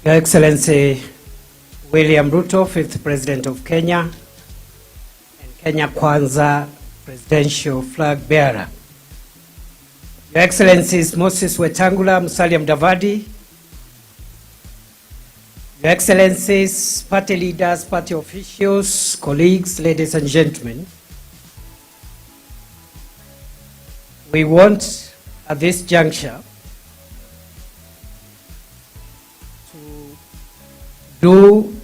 Your Excellency William Ruto, 5th President of Kenya, and Kenya Kwanza Presidential Flag Bearer. Your Excellencies Moses Wetangula, Musalia Mudavadi, Your Excellencies, party leaders, party officials, colleagues, ladies and gentlemen, we want at this juncture to do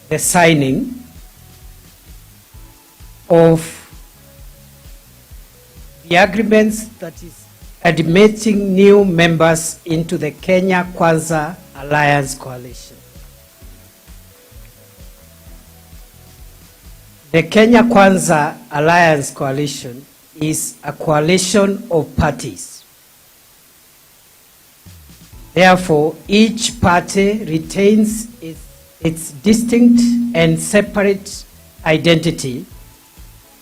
the signing of the agreements that is admitting new members into the Kenya Kwanza Alliance Coalition. The Kenya Kwanza Alliance Coalition is a coalition of parties. Therefore, each party retains its distinct and separate identity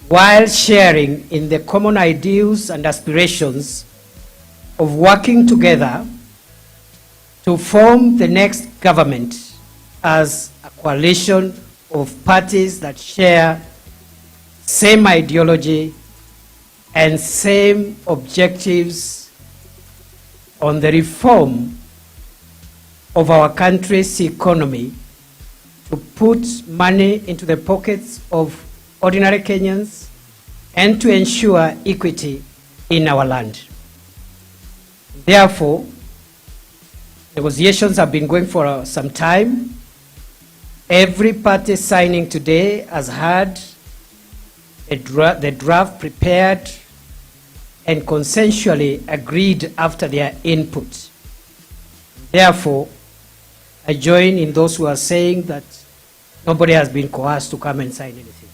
while sharing in the common ideals and aspirations of working together to form the next government as a coalition of parties that share same ideology and same objectives on the reform of our country's economy to put money into the pockets of ordinary Kenyans and to ensure equity in our land. Therefore, negotiations have been going for some time. Every party signing today has had the draft prepared and consensually agreed after their input. Therefore, I join in those who are saying that nobody has been coerced to come and sign anything.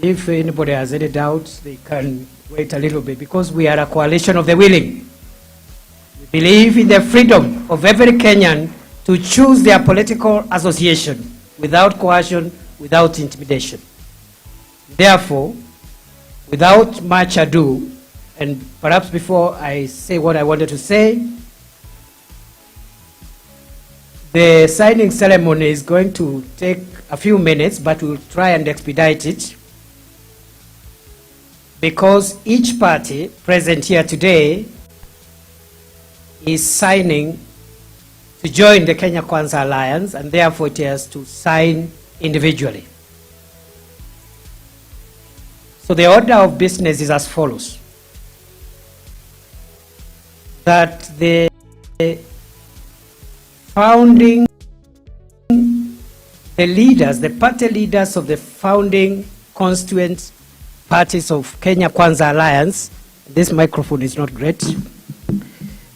If anybody has any doubts, they can wait a little bit, because we are a coalition of the willing. We believe in the freedom of every Kenyan to choose their political association without coercion, without intimidation. Therefore, without much ado, and perhaps before I say what I wanted to say, the signing ceremony is going to take a few minutes, but we'll try and expedite it, because each party present here today is signing to join the Kenya Kwanza Alliance, and therefore it has to sign individually. So the order of business is as follows: that the founding, the party leaders of the founding constituent parties of Kenya Kwanza Alliance, this microphone is not great,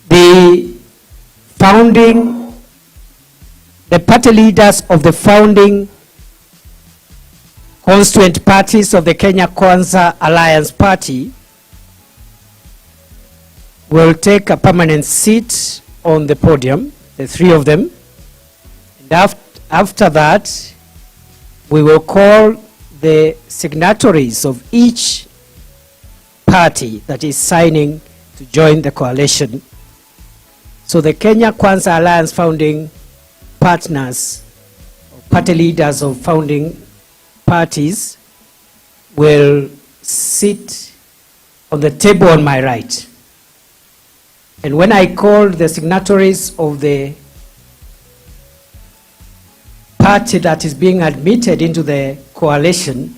the party leaders of the founding constituent parties of the Kenya Kwanza Alliance Party will take a permanent seat on the podium, the three of them. And after that, we will call the signatories of each party that is signing to join the coalition. So the Kenya Kwanza Alliance founding partners, party leaders of founding parties, will sit on the table on my right. And when I call the signatories of the party that is being admitted into the coalition,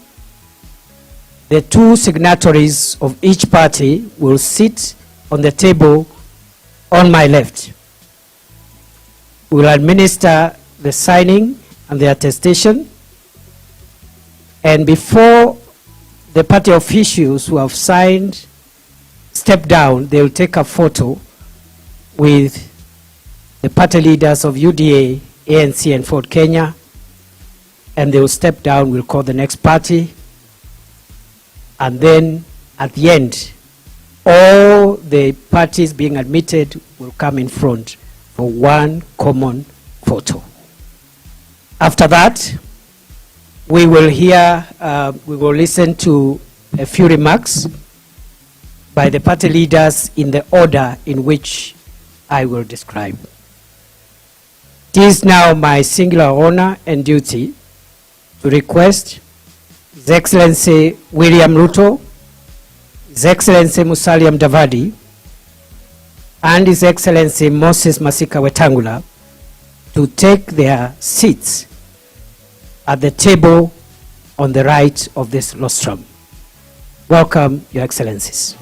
the two signatories of each party will sit on the table on my left. We will administer the signing and the attestation, and before the party officials who have signed step down, they will take a photo with the party leaders of UDA, ANC, and Ford Kenya, and they will step down. We'll call the next party, and then at the end, all the parties being admitted will come in front for one common photo. After that, we will listen to a few remarks by the party leaders in the order in which I will describe. It is now my singular honor and duty to request His Excellency William Ruto, His Excellency Musalia Mudavadi, and His Excellency Moses Masika Wetangula to take their seats at the table on the right of this rostrum. Welcome, Your Excellencies.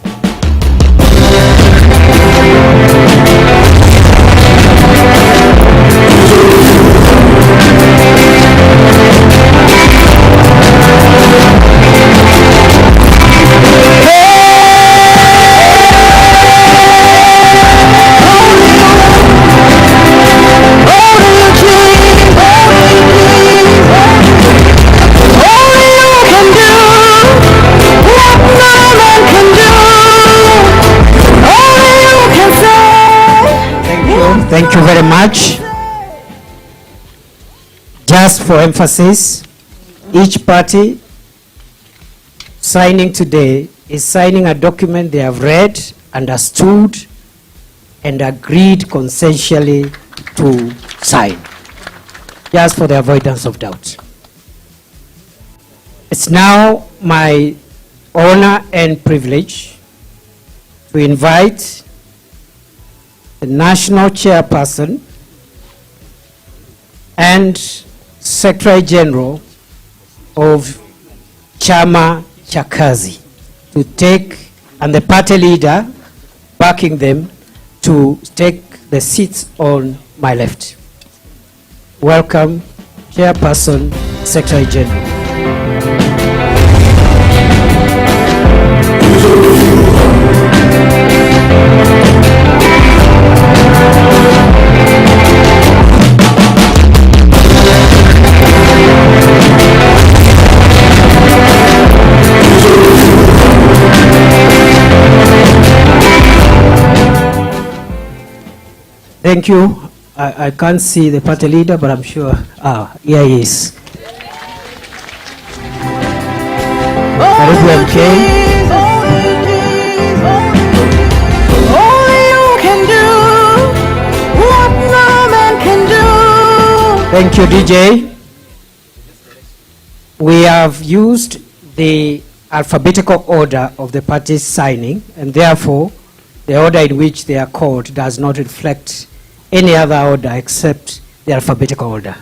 Thank you very much. Just for emphasis, each party signing today is signing a document they have read, understood, and agreed consensually to sign, just for the avoidance of doubt. It's now my honor and privilege to invite the National Chairperson and Secretary General of Chama cha Kazi to take, and the party leader backing them, to take the seats on my left. Welcome, Chairperson, Secretary General. Thank you. I can't see the party leader, but I'm sure. Here he is. Karibu MK. Thank you, DJ. We have used the alphabetical order of the parties signing, and therefore the order in which they are called does not reflect any other order except the alphabetical order.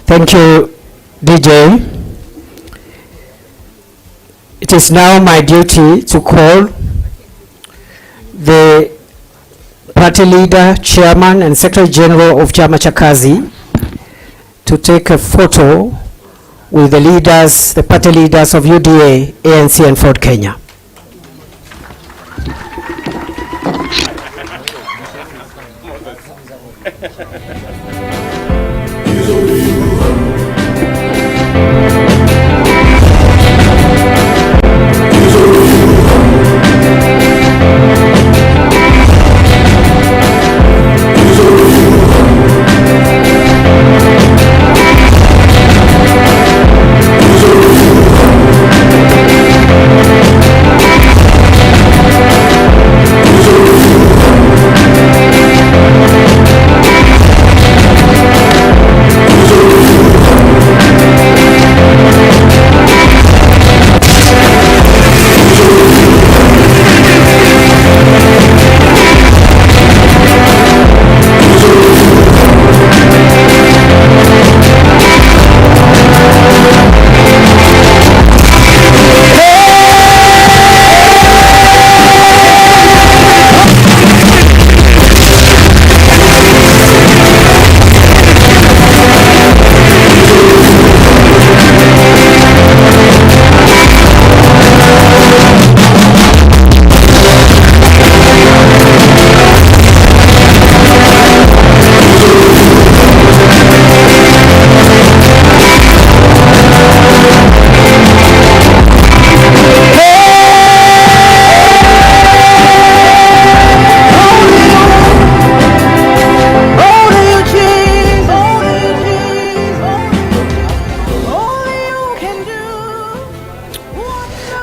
Thank you, DJ. It is now my duty to call the party leader, chairman, and secretary general of Chama cha Kazi to take a photo with the leaders, the party leaders of UDA, ANC, and Ford Kenya.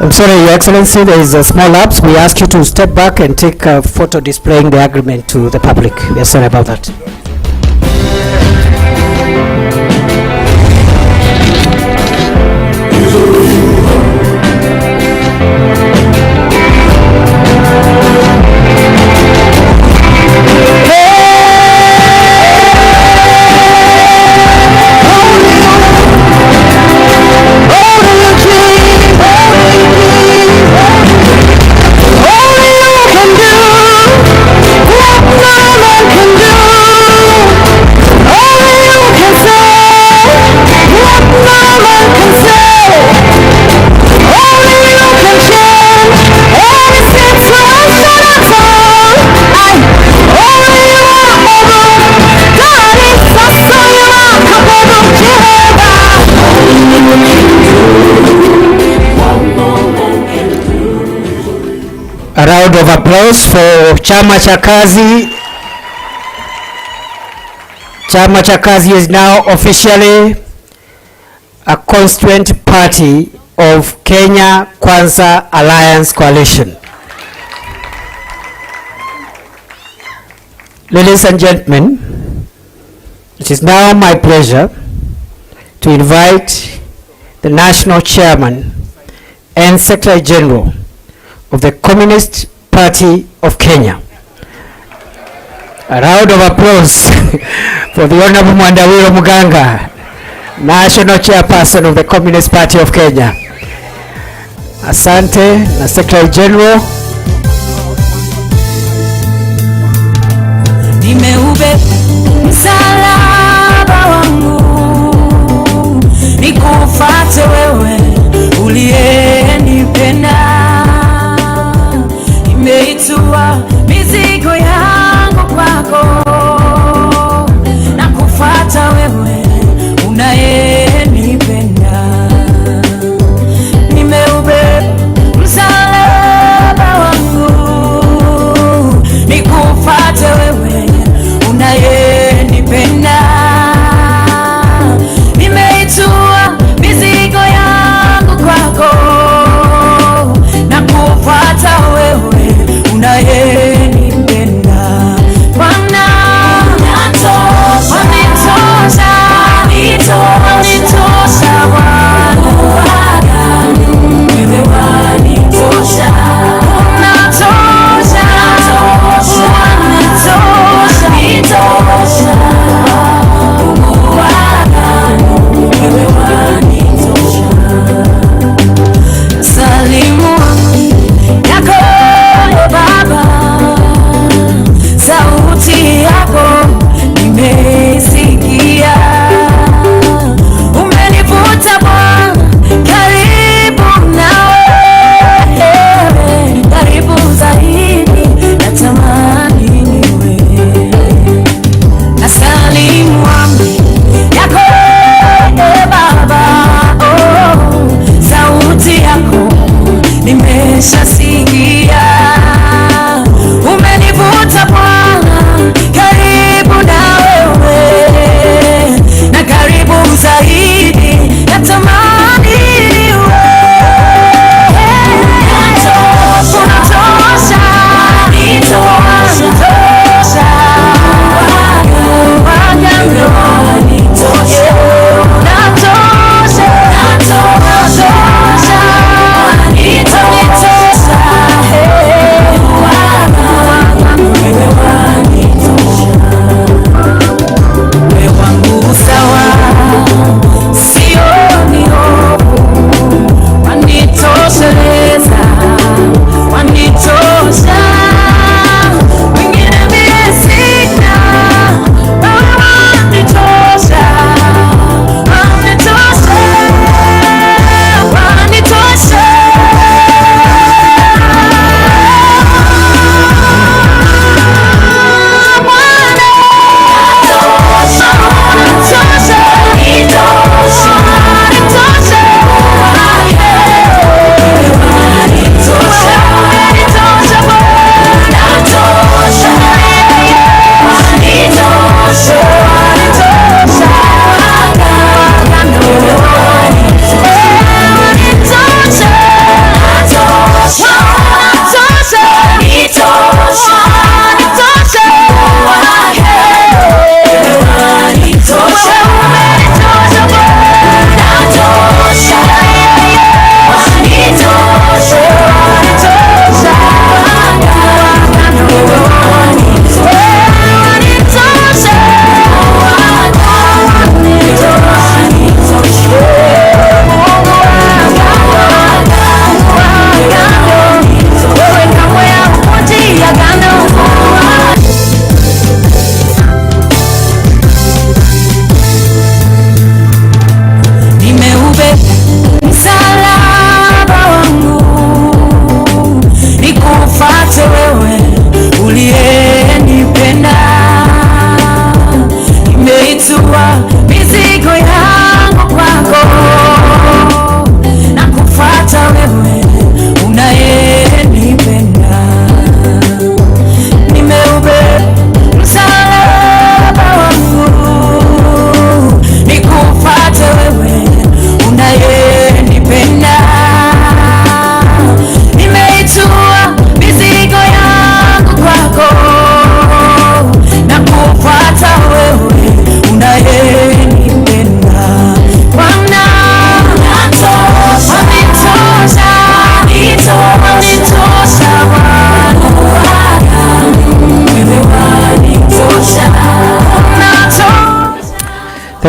I'm sorry, Your Excellency, there is a small lapse. We ask you to step back and take a photo displaying the agreement to the public. We are sorry about that. A round of applause for Chama cha Kazi. Chama cha Kazi is now officially a constituent party of Kenya Kwanza Alliance Coalition. Ladies and gentlemen, it is now my pleasure to invite the national chairman and secretary general of the Communist Party of Kenya. A round of applause for the Honorable Mwandawiro Muganga, National Chairperson of the Communist Party of Kenya. Asante na Secretary General. Nimeubeba msalaba wangu, nikufuate wewe uliyenipenda. Nimeitua mizigo yangu kwako, na kufuata wewe unayenipenda. Nimeubeba msalaba wangu, nikufuate wewe unayenipenda. Nimeitua mizigo yangu kwako, na kufuata wewe unayenipenda. Bwana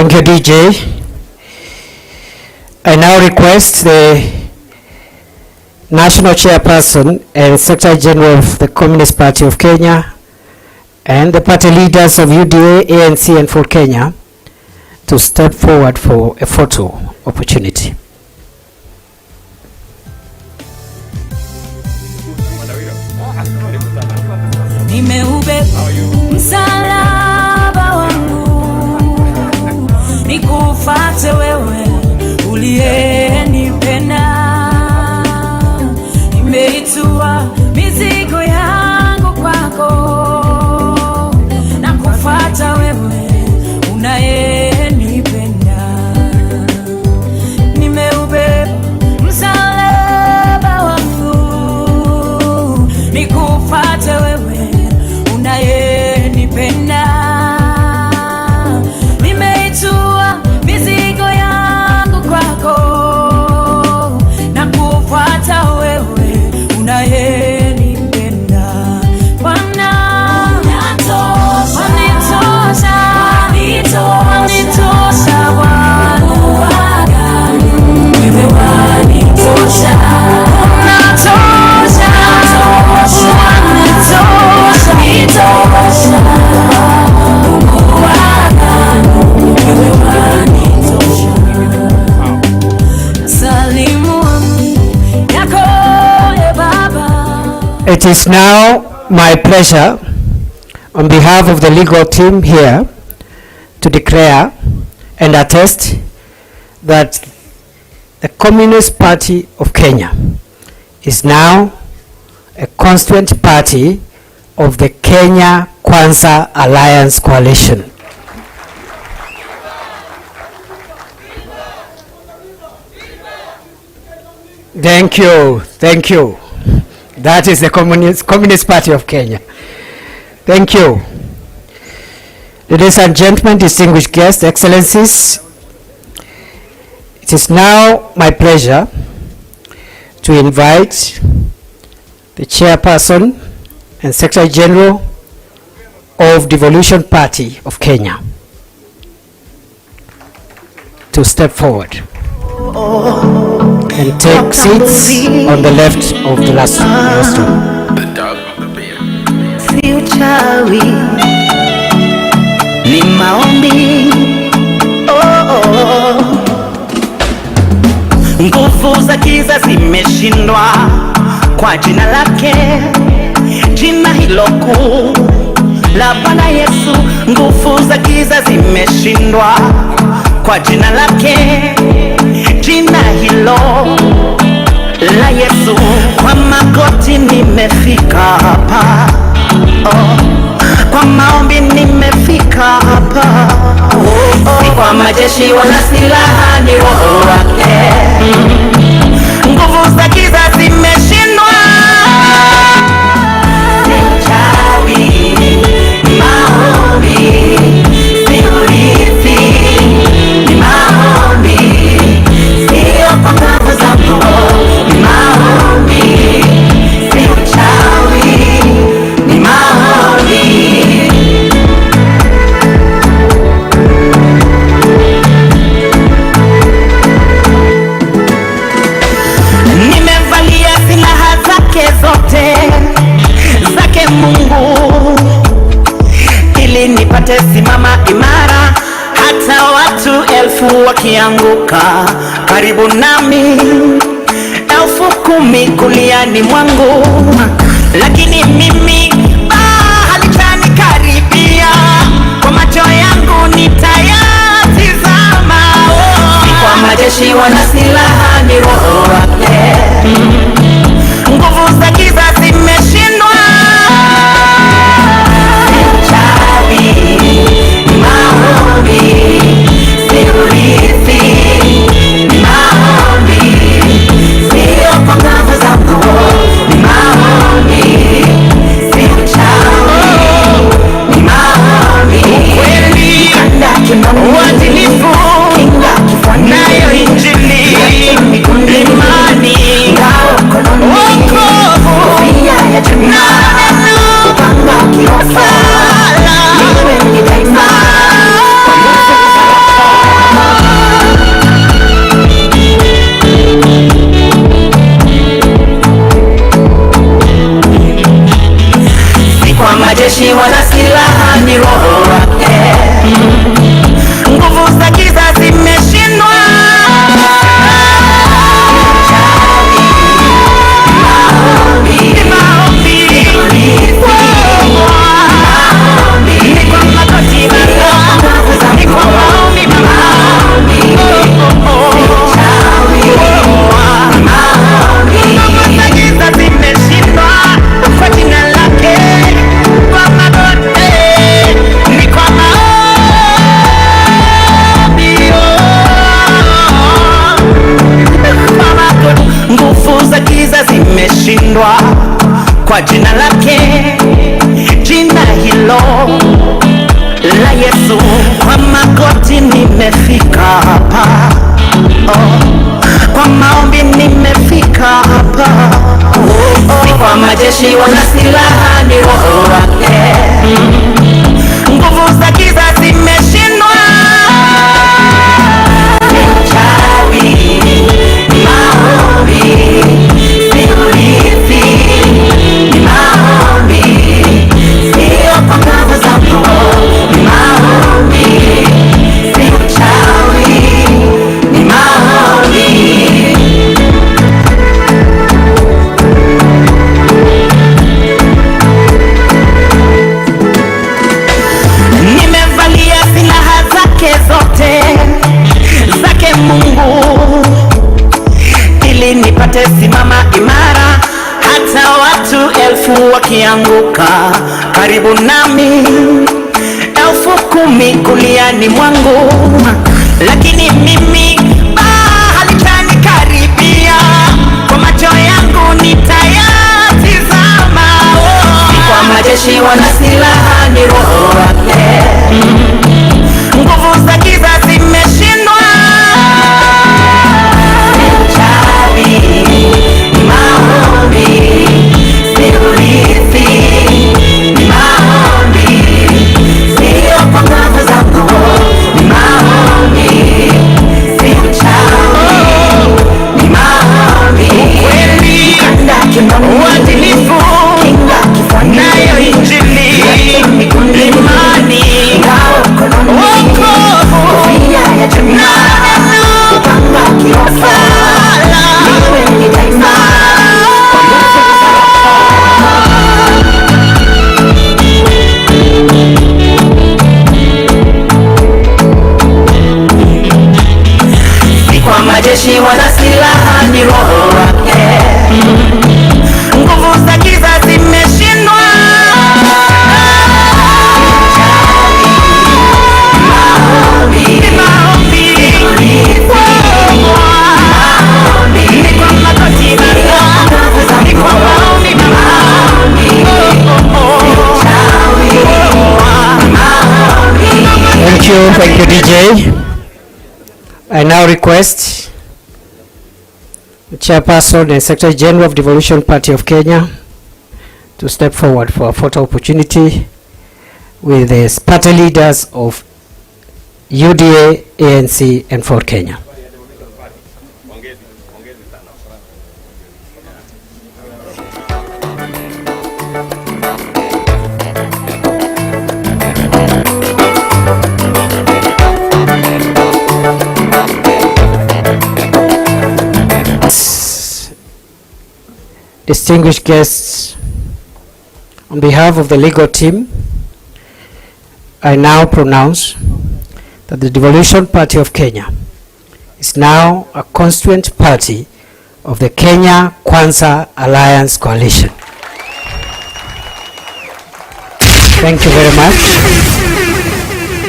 Thank you, DJ. I now request the National Chairperson and Secretary General of the Communist Party of Kenya and the party leaders of UDA, ANC and Ford Kenya to step forward for a photo opportunity. Nimeubeba msalaba wangu, nikufuate wewe uliyenipenda. Nimeitua mizigo yangu kwako, na kufuata wewe unayenipenda. Nimeubeba msalaba wangu, nikufuate wewe unayenipenda. Nimeitua mizigo yangu kwako, na kufuata wewe unayenipenda. Bwana wanitosha, wanitosha Bwana, wewe wanitosha, wanitosha, wanitosha, Mungu wangu, wewe wanitosha. Salimu amri yako e Baba. It is now my pleasure, on behalf of the legal team here, to declare and attest that the Communist Party of Kenya is now a constituent party of the Kenya Kwanza Alliance Coalition. Thank you, thank you. That is the Communist Party of Kenya. Thank you. Ladies and gentlemen, distinguished guests, excellencies, it is now my pleasure to invite the chairperson and Secretary General of Devolution Party of Kenya to step forward and take seats on the left of the last row. The dog on the beer. Si uchawi ni maombi, nguvu za giza zimeshindwa kwa jina lake, jina hilo kuu la Bwana Yesu. Nguvu za giza zimeshindwa kwa jina lake, jina hilo la Yesu. Kwa magoti nimefika hapa, kwa maombi nimefika hapa, si kwa majeshi wala silaha, ni Roho wake. Nguvu za giza zimeshindwa. Si uchawi, ni maombi, si urithi, ni maombi, sio kwa nguvu zangu, ni maombi, si uchawi, ni maombi. Nimevalia silaha zake zote, zake Mungu, ili nipate simama imara, hata watu 1000 wakianguka karibu nami, 10,000 kuliani mwangu, lakini mimi halitanikaribia. Kwa macho yangu nitayatizama. Si kwa majeshi wala silaha, ni Roho wake. Nguvu za giza zimeshindwa. Si uchawi, ni maombi, si urithi, ni maombi, sio kwa nguvu zangu, ni maombi, si uchawi, ni maombi. Ukweli, uadilifu, nayo Injili, imani, wokovu, na neno, sala, majeshi wana silaha ni roho wake. Nguvu za giza zimeshindwa. Zimeshindwa kwa jina lake, jina hilo la Yesu. Kwa magoti nimefika hapa, kwa maombi nimefika hapa. Si kwa majeshi wana silaha ni roho wake. Nguvu za giza zimeshindwa. Simama imara hata watu 1000 wakianguka karibu nami, 10,000 kuliani mwangu, lakini mimi halitanikaribia. Kwa macho yangu nitayatizama. Kwa majeshi wana silaha ni roho wake. Nguvu za giza zimeshindwa. Majeshi wana silaha ni roho wake. Nguvu za giza zimeshindwa. Thank you DJ. I now request the Chairperson and Secretary General of Devolution Party of Kenya to step forward for a photo opportunity with the party leaders of UDA, ANC and Ford Kenya. Distinguished guests, on behalf of the legal team, I now pronounce that the Devolution Party of Kenya is now a constituent party of the Kenya Kwanza Alliance Coalition. Thank you very much.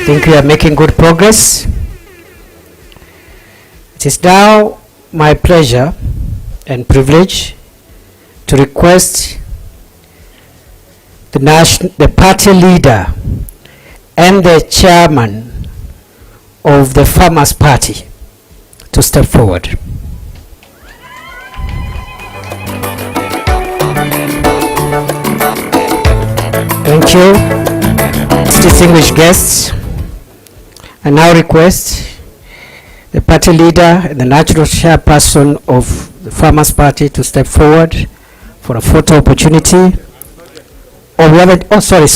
I think we are making good progress. It is now my pleasure and privilege to request the party leader and the chairman of the Farmers Party to step forward. Thank you. Distinguished guests, I now request the party leader and the natural chairperson of the Farmers Party to step forward for a photo opportunity. Oh, we haven't. Oh, sorry.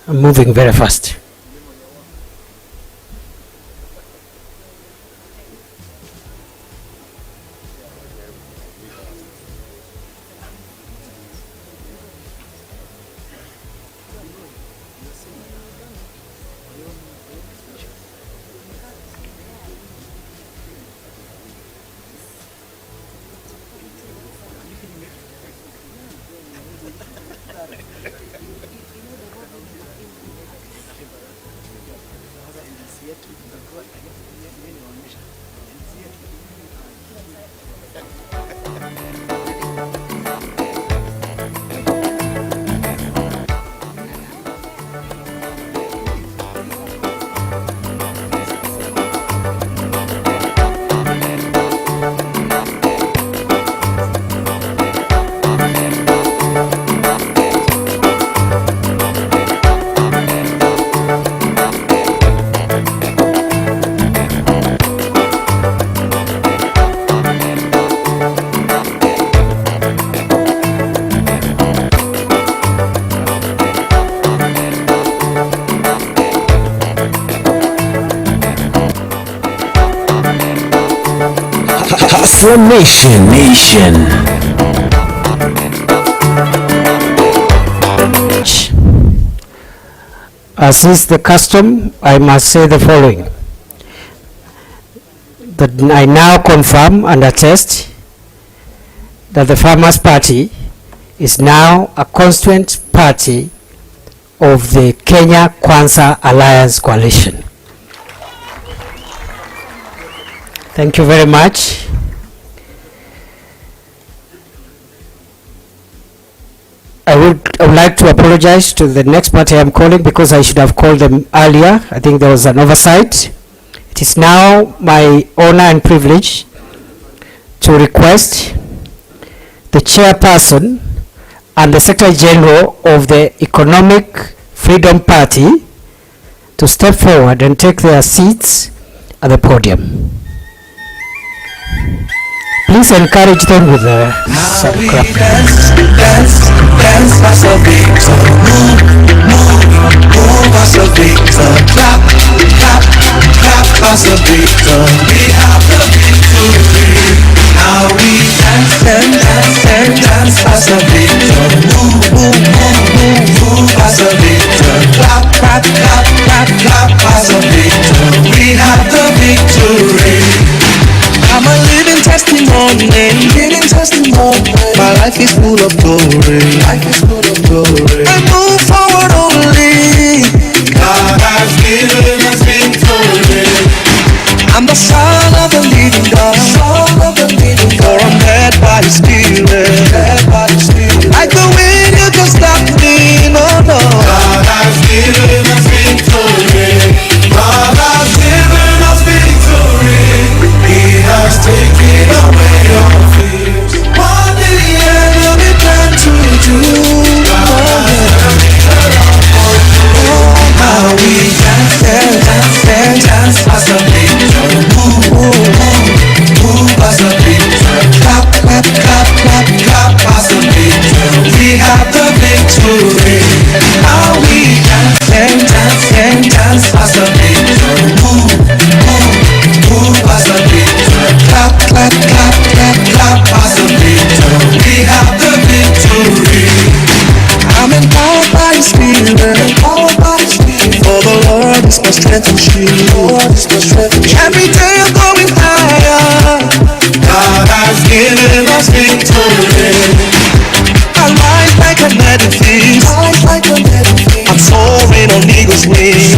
I'm moving very fast. From Nation. As is the custom, I must say the following. That I now confirm and attest that the Farmers' Party is now a constituent party of the Kenya Kwanza Alliance Coalition. Thank you very much. I would like to apologize to the next party I'm calling because I should have called them earlier. I think there was an oversight. It is now my honor and privilege to request the chairperson and the Secretary General of the Economic Freedom Party to step forward and take their seats at the podium. Please encourage them with some clap. Dance as a victor. Move as a victor. Clap as a victor. We have the victory. Now we dance as a victor. Move as a victor. Clap as a victor. We have the victory. I'm a living testimony. My life is full of glory. I move forward only. God has given us victory. I'm the son of the living God. For I'm led by His Spirit. Like the wind, you can stop me. No. God has given us victory. God has given us victory. He has taken away our fears. What did the enemy plan to do? How we dance as a victor. Move as a victor. Clap as a victor. We have the victory. How we dance as a victor. Move as a victor. Clap as a victor. We have the victory. I'm empowered by His Spirit. For the Lord is my strength and shield. Every day I'm going higher. God has given us victory. I rise like an edifice. I'm soaring on eagle's wings.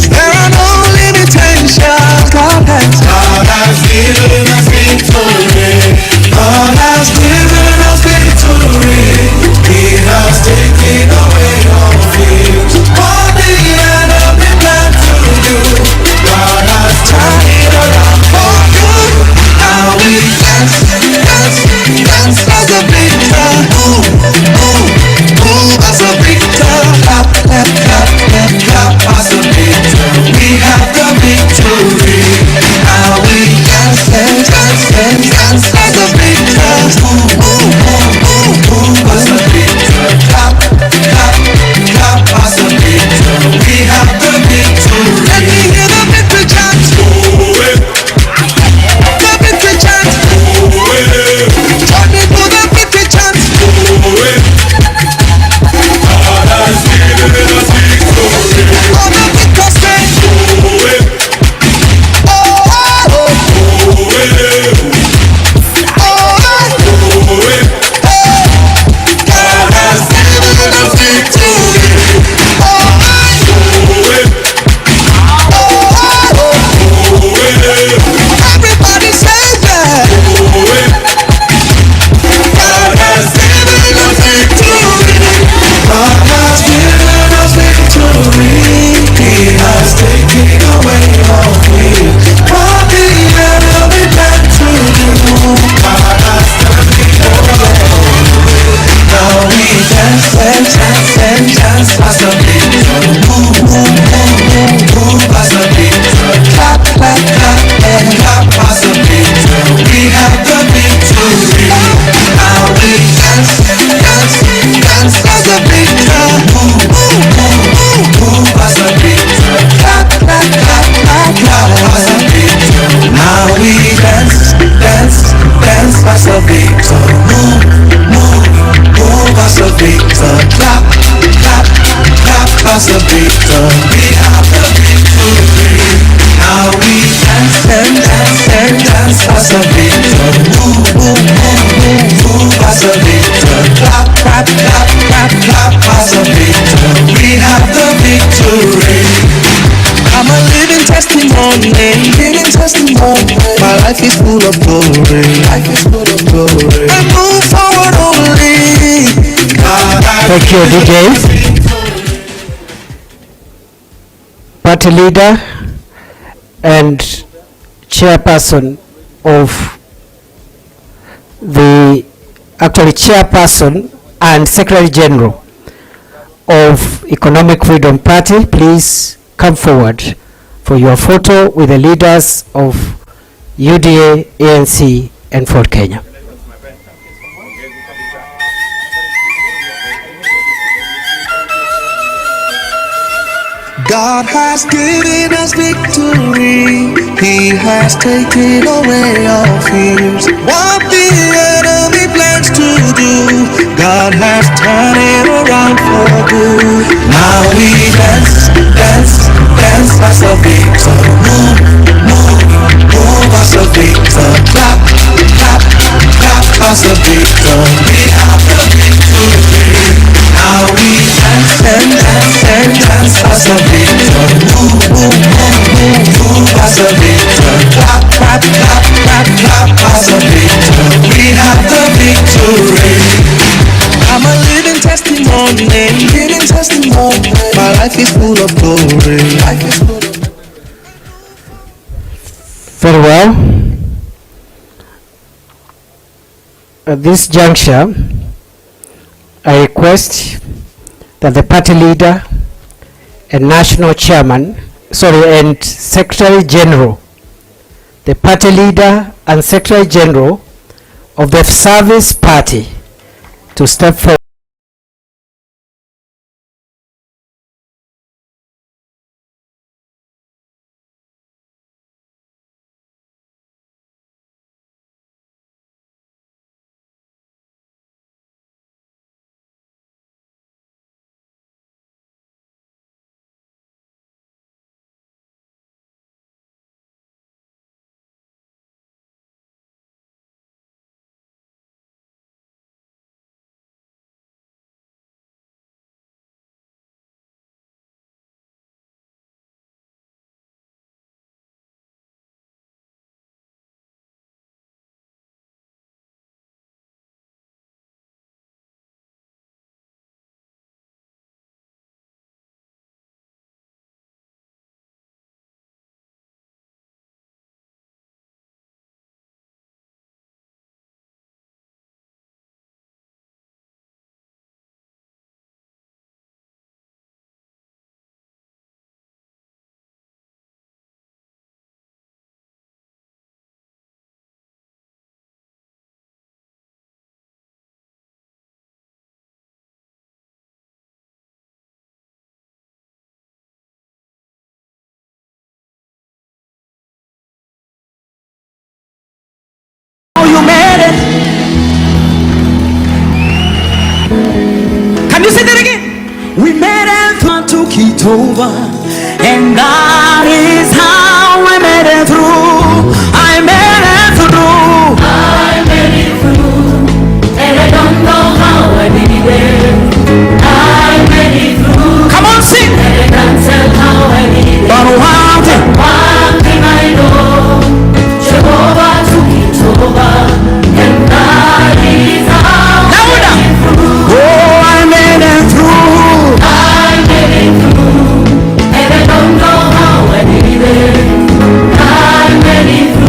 There are no limitations. God has given us victory. God has given us victory. He has taken away our fears. What the enemy planned to do, God has turned it around for good. Now we dance and move forward only. Thank you, DJ. Party leader and chairperson of the, actually chairperson and secretary general of Economic Freedom Party, please come forward for your photo with the leaders of UDA, ANC and Ford Kenya. God has given us victory. He has taken away all fears. What the enemy plans to do, God has turned it around for good. Now we dance, dance, dance as a victor. Move, move, move as a victor. Clap, clap, clap as a victor. We have the victory. Now we dance and dance and dance as a victor. Move, move, move, move, move as a victor. Clap, clap, clap, clap, clap as a victor. We have the victory. I'm a living testimony, living testimony. My life is full of glory. Life is full of Very well. At this juncture, I request that the party leader and national chairman, and secretary general, the party leader and secretary general of the service party to step forward. You made it. Can you say that again? We made it through Kitova, and that is how we made it through. I made it through. I made it through, and I don't know how I did it. I made it through, Come on, sing. and I can't tell how I did it. But One thing I know, Jehovah took it over, and that is how I louder. made it through. Oh, I made it through. I made it through, and I don't know how I did it. I made it through.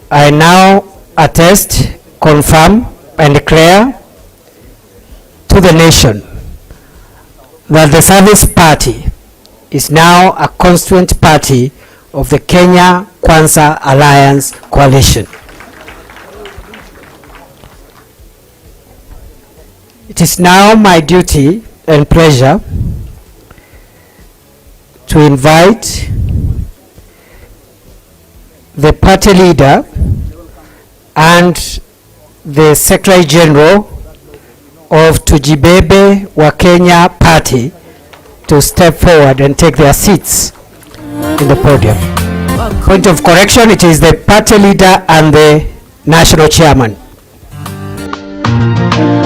I now attest, confirm, and declare to the nation that the Service Party is now a constituent party of the Kenya Kwanza Alliance Coalition. It is now my duty and pleasure to invite the party leader and the Secretary General of Tujibebe wa Kenya Party to step forward and take their seats in the podium. Point of correction, it is the party leader and the national chairman.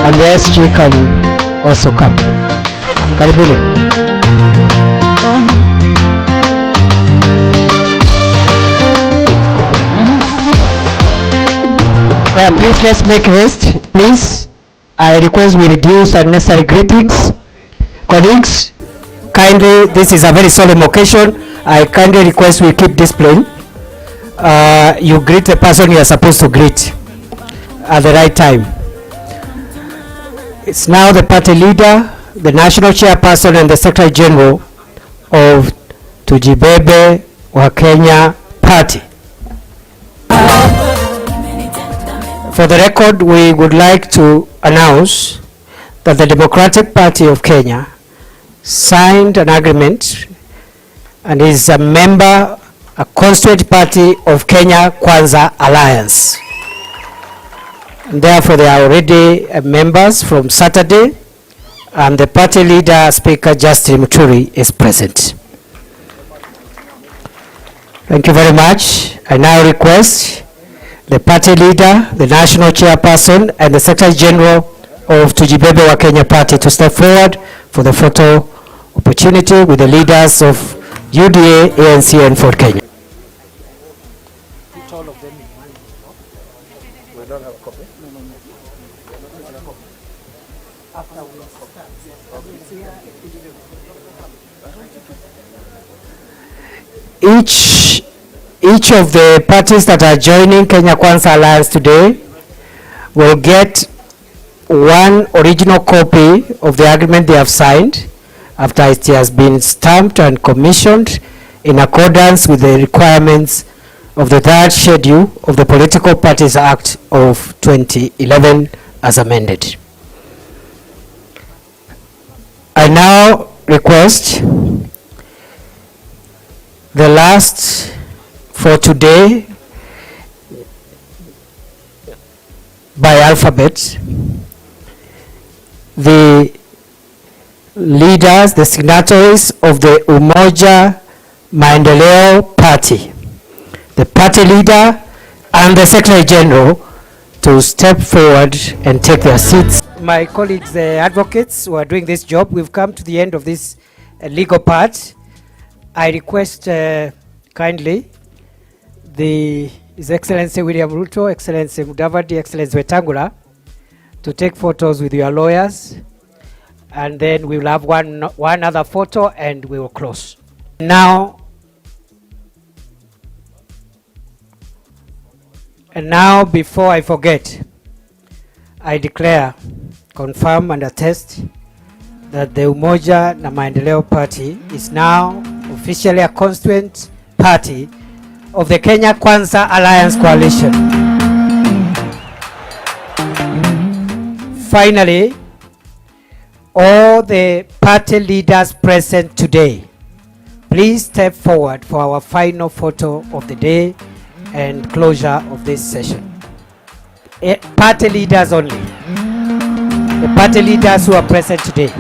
And the SG can also come. Karibuni. Please let's make haste. Please, I request we reduce unnecessary greetings. Colleagues, kindly, this is a very solemn occasion. I kindly request we keep discipline. You greet the person you are supposed to greet at the right time. It's now the party leader, the national chairperson, and the Secretary General of Tujibebe wa Kenya Party. For the record, we would like to announce that the Democratic Party of Kenya signed an agreement and is a member, a constituent party of Kenya Kwanza Alliance. And therefore, they are already members from Saturday, and the party leader, Speaker Justin Muturi, is present. Thank you very much. I now request the party leader, the national chairperson, and the Secretary General of Tujibebe wa Kenya Party to step forward for the photo opportunity with the leaders of UDA, ANC, and Ford Kenya. Each of the parties that are joining Kenya Kwanza Alliance today will get one original copy of the agreement they have signed after it has been stamped and commissioned in accordance with the requirements of the third schedule of the Political Parties Act of 2011 as amended. I now request the last for today by alphabet, the leaders, the signatories of the Umoja Maendeleo Party, the party leader and the Secretary General to step forward and take their seats. My colleagues, the advocates who are doing this job, we've come to the end of this legal part. I request kindly His Excellency William Ruto, Excellency Mudavadi, Excellency Wetangula to take photos with your lawyers, and then we will have one other photo and we will close. Now, before I forget, I declare, confirm and attest that the Umoja na Maendeleo Party is now officially a constituent party of the Kenya Kwanza Alliance Coalition. Finally, all the party leaders present today, please step forward for our final photo of the day and closure of this session. Party leaders only. The party leaders who are present today.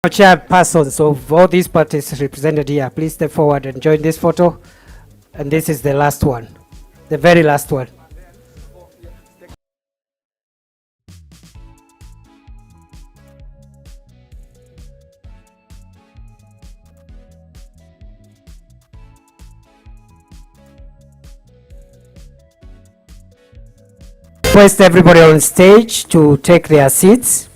Chairpersons of all these parties represented here, please step forward and join this photo. And this is the last one, the very last one. Request everybody on stage to take their seats.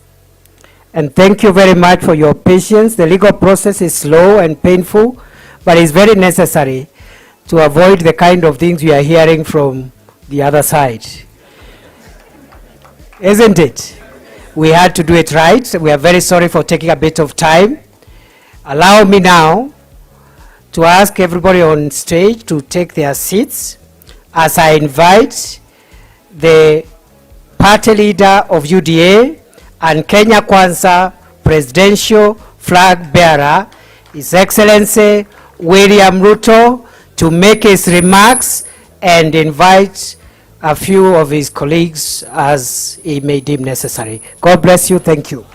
And thank you very much for your patience. The legal process is slow and painful, but it's very necessary to avoid the kind of things we are hearing from the other side. Isn't it? We had to do it right. We are very sorry for taking a bit of time. Allow me now to ask everybody on stage to take their seats as I invite the party leader of UDA and Kenya Kwanza presidential flag bearer, His Excellency William Ruto, to make his remarks and invite a few of his colleagues as he may deem necessary. God bless you. Thank you.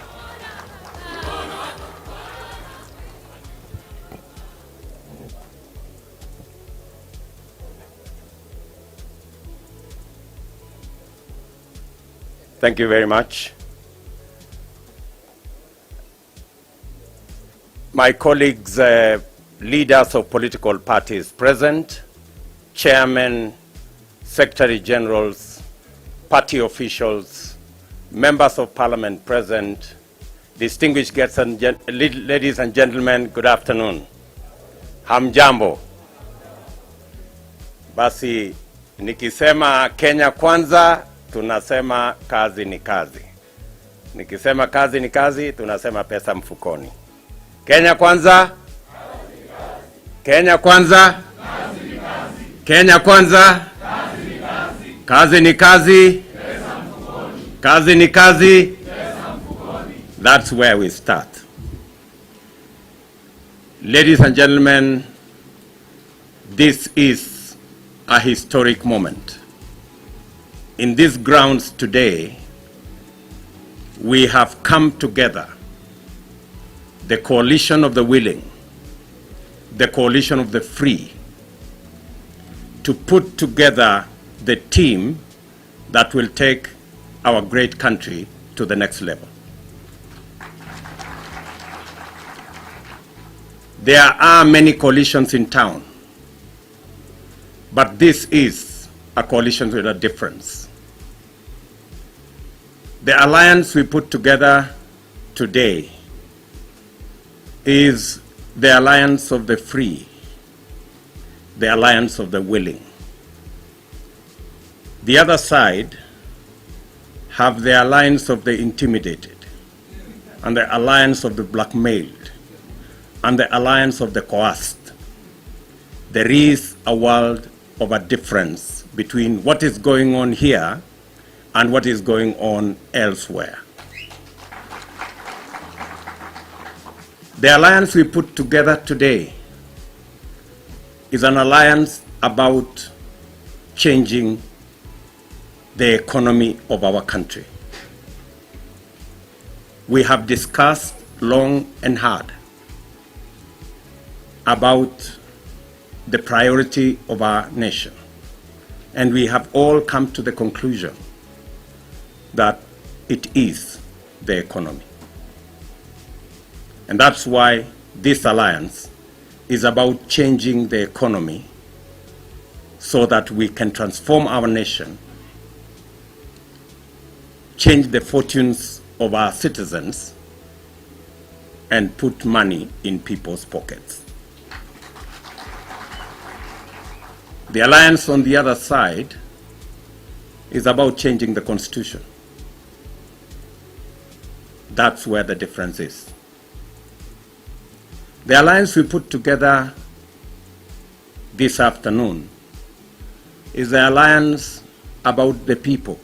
Thank you very much. My colleagues, leaders of political parties present, chairmen, secretary generals, party officials, members of parliament present, distinguished guests and ladies and gentlemen, good afternoon. Hamjambo. Basi nikisema Kenya Kwanza, tunasema kazi ni kazi. Nikisema kazi ni kazi, tunasema pesa mfukoni. Kenya Kwanza, Kenya Kwanza, Kenya Kwanza, kazi ni kazi, kazi ni kazi. That's where we start. Ladies and gentlemen, this is a historic moment. In these grounds today, we have come together, the coalition of the willing, the coalition of the free, to put together the team that will take our great country to the next level. There are many coalitions in town, but this is a coalition with a difference. The alliance we put together today is the alliance of the free, the alliance of the willing. The other side have the alliance of the intimidated, and the alliance of the blackmailed, and the alliance of the coerced. There is a world of a difference between what is going on here and what is going on elsewhere. The alliance we put together today is an alliance about changing the economy of our country. We have discussed long and hard about the priority of our nation, and we have all come to the conclusion that it is the economy. And that's why this alliance is about changing the economy so that we can transform our nation, change the fortunes of our citizens, and put money in people's pockets. The alliance on the other side is about changing the Constitution. That's where the difference is. The alliance we put together this afternoon is the alliance about the people,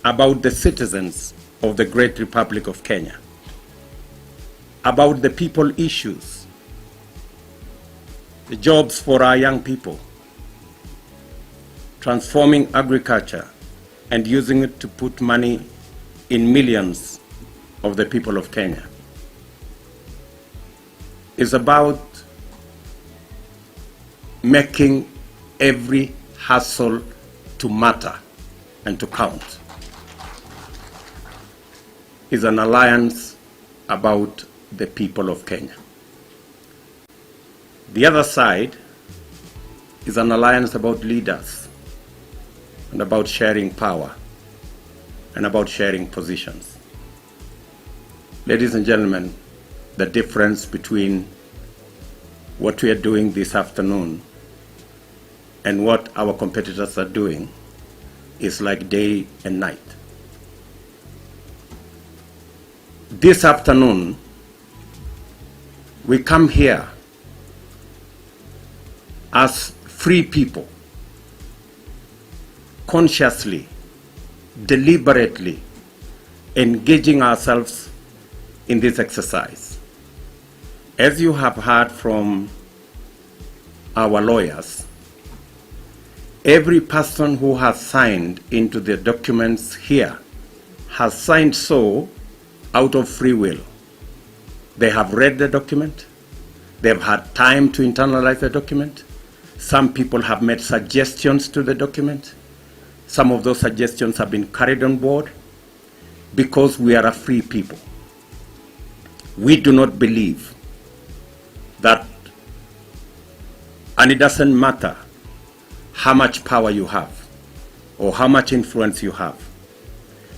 about the citizens of the great Republic of Kenya, about the people issues, the jobs for our young people, transforming agriculture and using it to put money in millions of the people of Kenya is about making every hustle to matter and to count. Is an alliance about the people of Kenya. The other side is an alliance about leaders and about sharing power and about sharing positions. Ladies and gentlemen, the difference between what we are doing this afternoon and what our competitors are doing is like day and night. This afternoon, we come here as free people, consciously, deliberately engaging ourselves in this exercise. As you have heard from our lawyers, every person who has signed into the documents here has signed so out of free will. They have read the document. They've had time to internalize the document. Some people have made suggestions to the document. Some of those suggestions have been carried on board because we are a free people. We do not believe that, and it doesn't matter how much power you have or how much influence you have,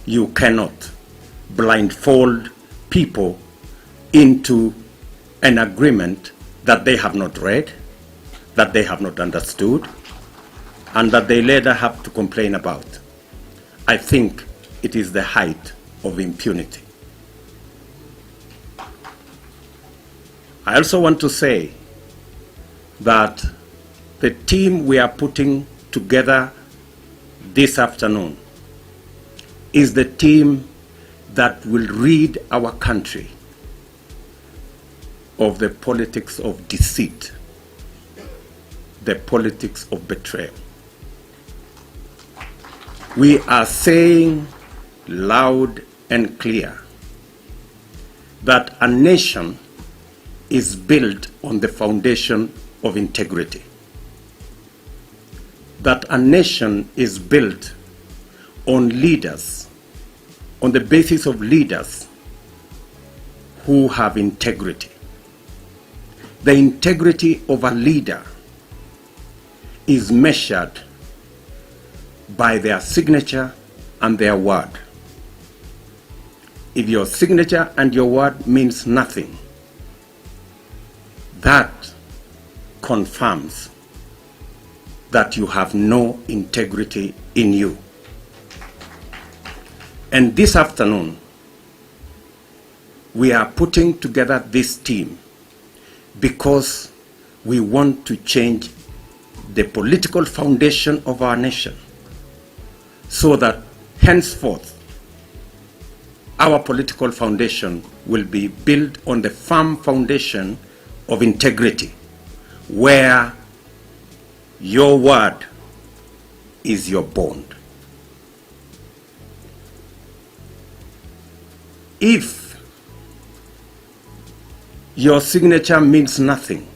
you cannot blindfold people into an agreement that they have not read, that they have not understood, and that they later have to complain about. I think it is the height of impunity. I also want to say that the team we are putting together this afternoon is the team that will rid our country of the politics of deceit, the politics of betrayal. We are saying loud and clear that a nation is built on the foundation of integrity. That a nation is built on leaders, on the basis of leaders who have integrity. The integrity of a leader is measured by their signature and their word. If your signature and your word means nothing, that confirms that you have no integrity in you. And this afternoon, we are putting together this team because we want to change the political foundation of our nation so that henceforth our political foundation will be built on the firm foundation of integrity, where your word is your bond. If your signature means nothing,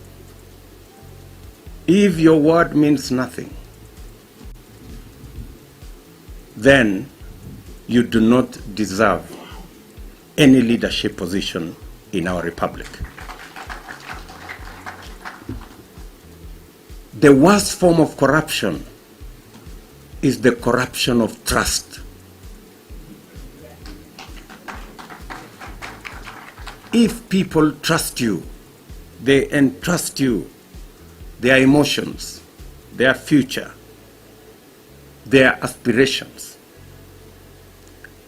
if your word means nothing, then you do not deserve any leadership position in our republic. The worst form of corruption is the corruption of trust. If people trust you, they entrust you their emotions, their future, their aspirations,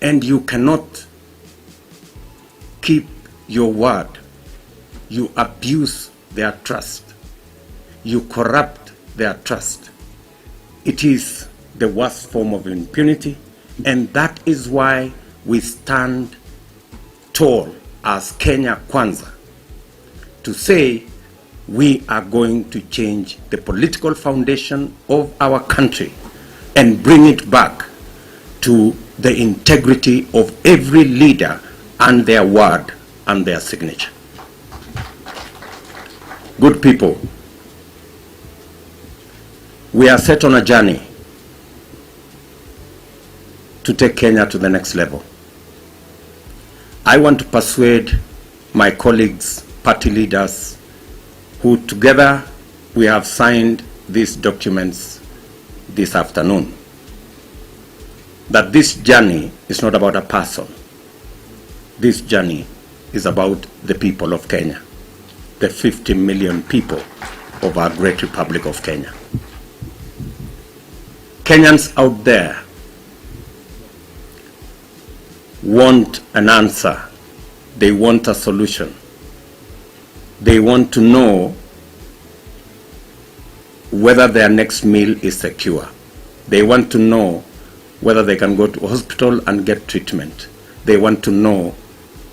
and you cannot keep your word, you abuse their trust, you corrupt their trust. It is the worst form of impunity, and that is why we stand tall as Kenya Kwanza to say we are going to change the political foundation of our country and bring it back to the integrity of every leader and their word and their signature. Good people, we are set on a journey to take Kenya to the next level. I want to persuade my colleagues, party leaders, who together we have signed these documents this afternoon, that this journey is not about a person. This journey is about the people of Kenya, the 50 million people of our great Republic of Kenya. Kenyans out there want an answer. They want a solution. They want to know whether their next meal is secure. They want to know whether they can go to hospital and get treatment. They want to know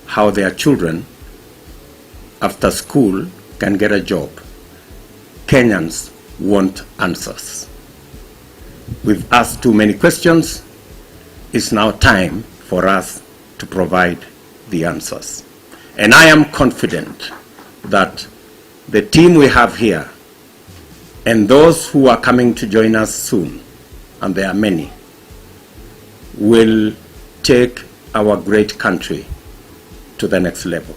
how their children after school can get a job. Kenyans want answers. We've asked too many questions. It's now time for us to provide the answers. And I am confident that the team we have here and those who are coming to join us soon, and there are many, will take our great country to the next level.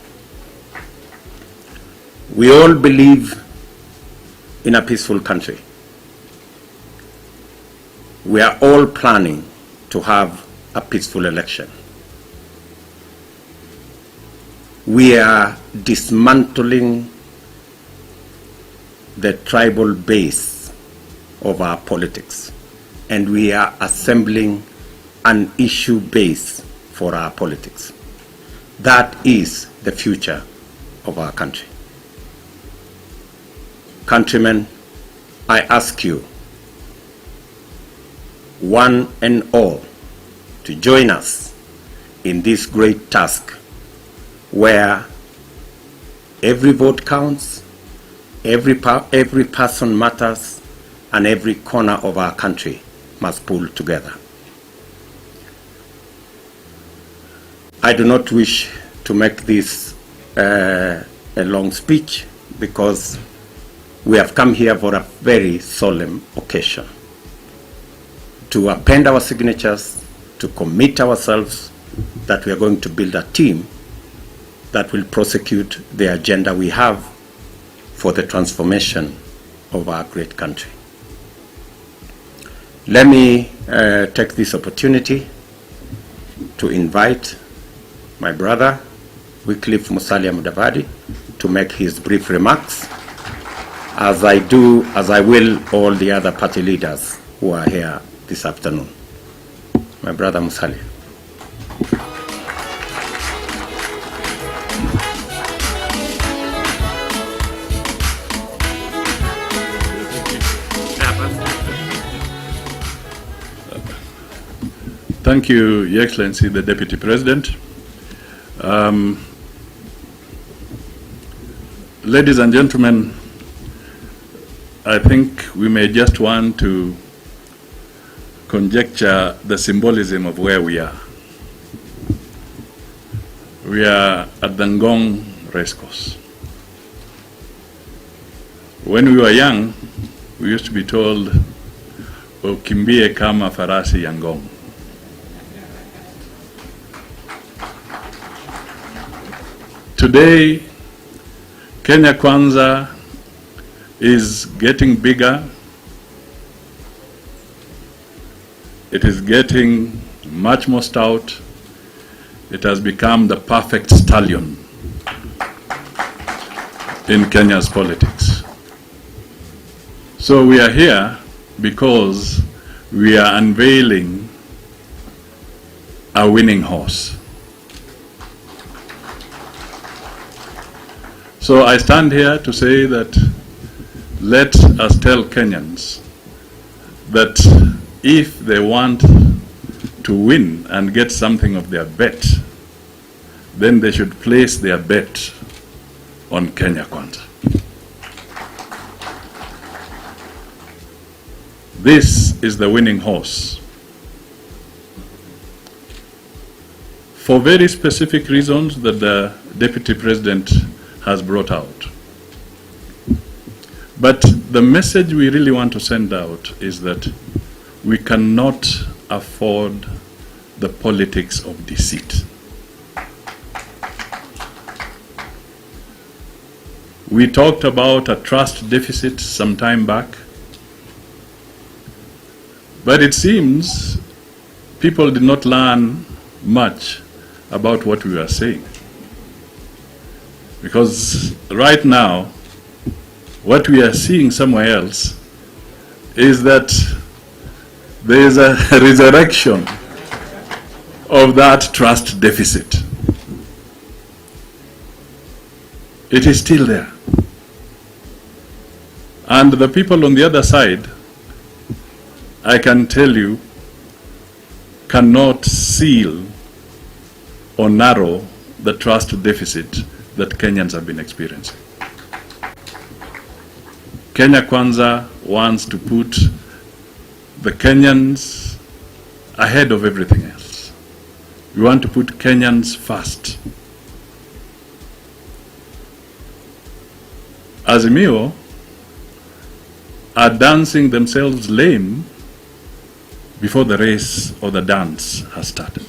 We all believe in a peaceful country. We are all planning to have a peaceful election. We are dismantling the tribal base of our politics, and we are assembling an issue base for our politics. That is the future of our country. Countrymen, I ask you, one and all, to join us in this great task where every vote counts, every person matters, and every corner of our country must pull together. I do not wish to make this a long speech because we have come here for a very solemn occasion to append our signatures, to commit ourselves that we are going to build a team that will prosecute the agenda we have for the transformation of our great country. Let me take this opportunity to invite my brother, Wycliffe Musalia Mudavadi, to make his brief remarks, as I will all the other party leaders who are here this afternoon. My brother Musalia. Thank you, Your Excellency, the Deputy President. Ladies and gentlemen, I think we may just want to conjecture the symbolism of where we are. We are at the Ngong racecourse. When we were young, we used to be told, "Ukimbie kama farasi ya Ngong." Today, Kenya Kwanza is getting bigger. It is getting much more stout. It has become the perfect stallion in Kenya's politics. So we are here because we are unveiling a winning horse. So I stand here to say that let us tell Kenyans that if they want to win and get something of their bet, then they should place their bet on Kenya Kwanza. This is the winning horse. for very specific reasons that the Deputy President has brought out. But the message we really want to send out is that we cannot afford the politics of deceit. We talked about a trust deficit some time back, but it seems people did not learn much about what we were saying. Because right now, what we are seeing somewhere else is that there is a resurrection of that trust deficit. It is still there. And the people on the other side, I can tell you, cannot seal or narrow the trust deficit that Kenyans have been experiencing. Kenya Kwanza wants to put the Kenyans ahead of everything else. We want to put Kenyans first. Azimio are dancing themselves lame before the race or the dance has started.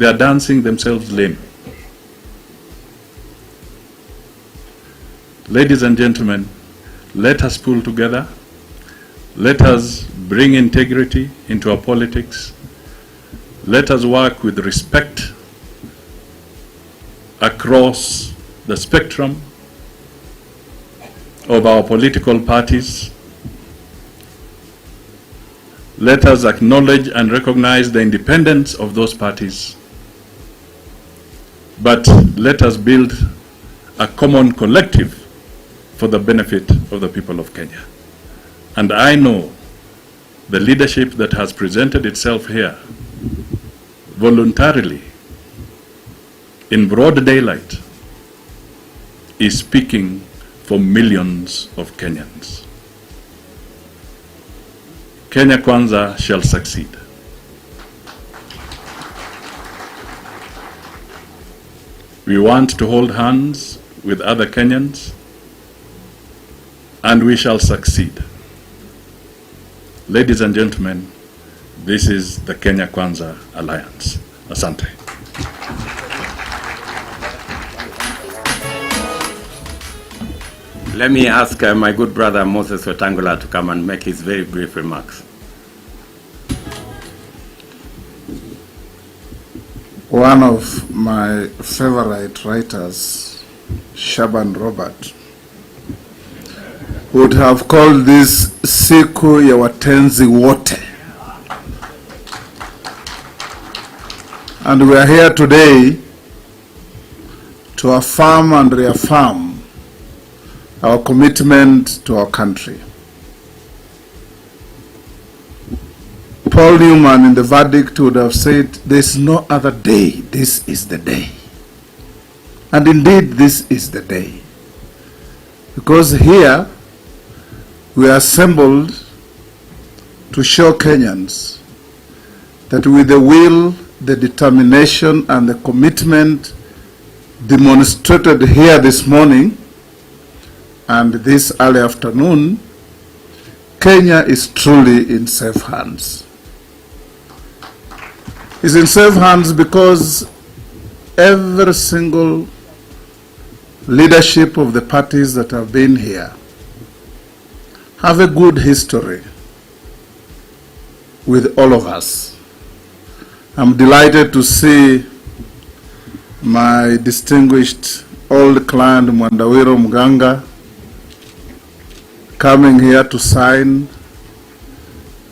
They are dancing themselves lame. Ladies and gentlemen, let us pull together. Let us bring integrity into our politics. Let us work with respect across the spectrum of our political parties. Let us acknowledge and recognize the independence of those parties. But let us build a common collective for the benefit of the people of Kenya. And I know the leadership that has presented itself here voluntarily in broad daylight is speaking for millions of Kenyans. Kenya Kwanza shall succeed. We want to hold hands with other Kenyans, and we shall succeed. Ladies and gentlemen, this is the Kenya Kwanza Alliance. Asante. Let me ask my good brother Moses Wetangula to come and make his very brief remarks. One of my favorite writers, Shaban Robert, would have called this siku ya watenzi wote. And we are here today to affirm and reaffirm our commitment to our country. Paul Newman in the verdict would have said, there's no other day, this is the day. And indeed, this is the day. Because here, we are assembled to show Kenyans that with the will, the determination, and the commitment demonstrated here this morning and this early afternoon, Kenya is truly in safe hands. It's in safe hands because every single leadership of the parties that have been here have a good history with all of us. I'm delighted to see my distinguished old client Mwandawiro Mganga coming here to sign,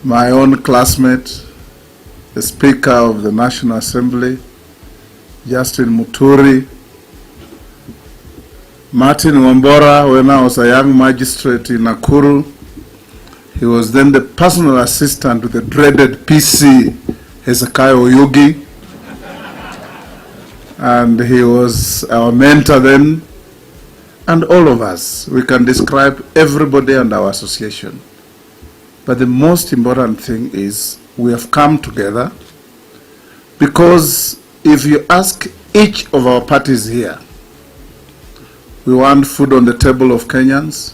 my own classmate, the Speaker of the National Assembly, Justin Muturi, Martin Wambora, when I was a young magistrate in Nakuru. He was then the personal assistant to the dreaded PC, Hezekiah Oyugi. And he was our mentor then. And all of us, we can describe everybody and our association. But the most important thing is we have come together because if you ask each of our parties here, we want food on the table of Kenyans,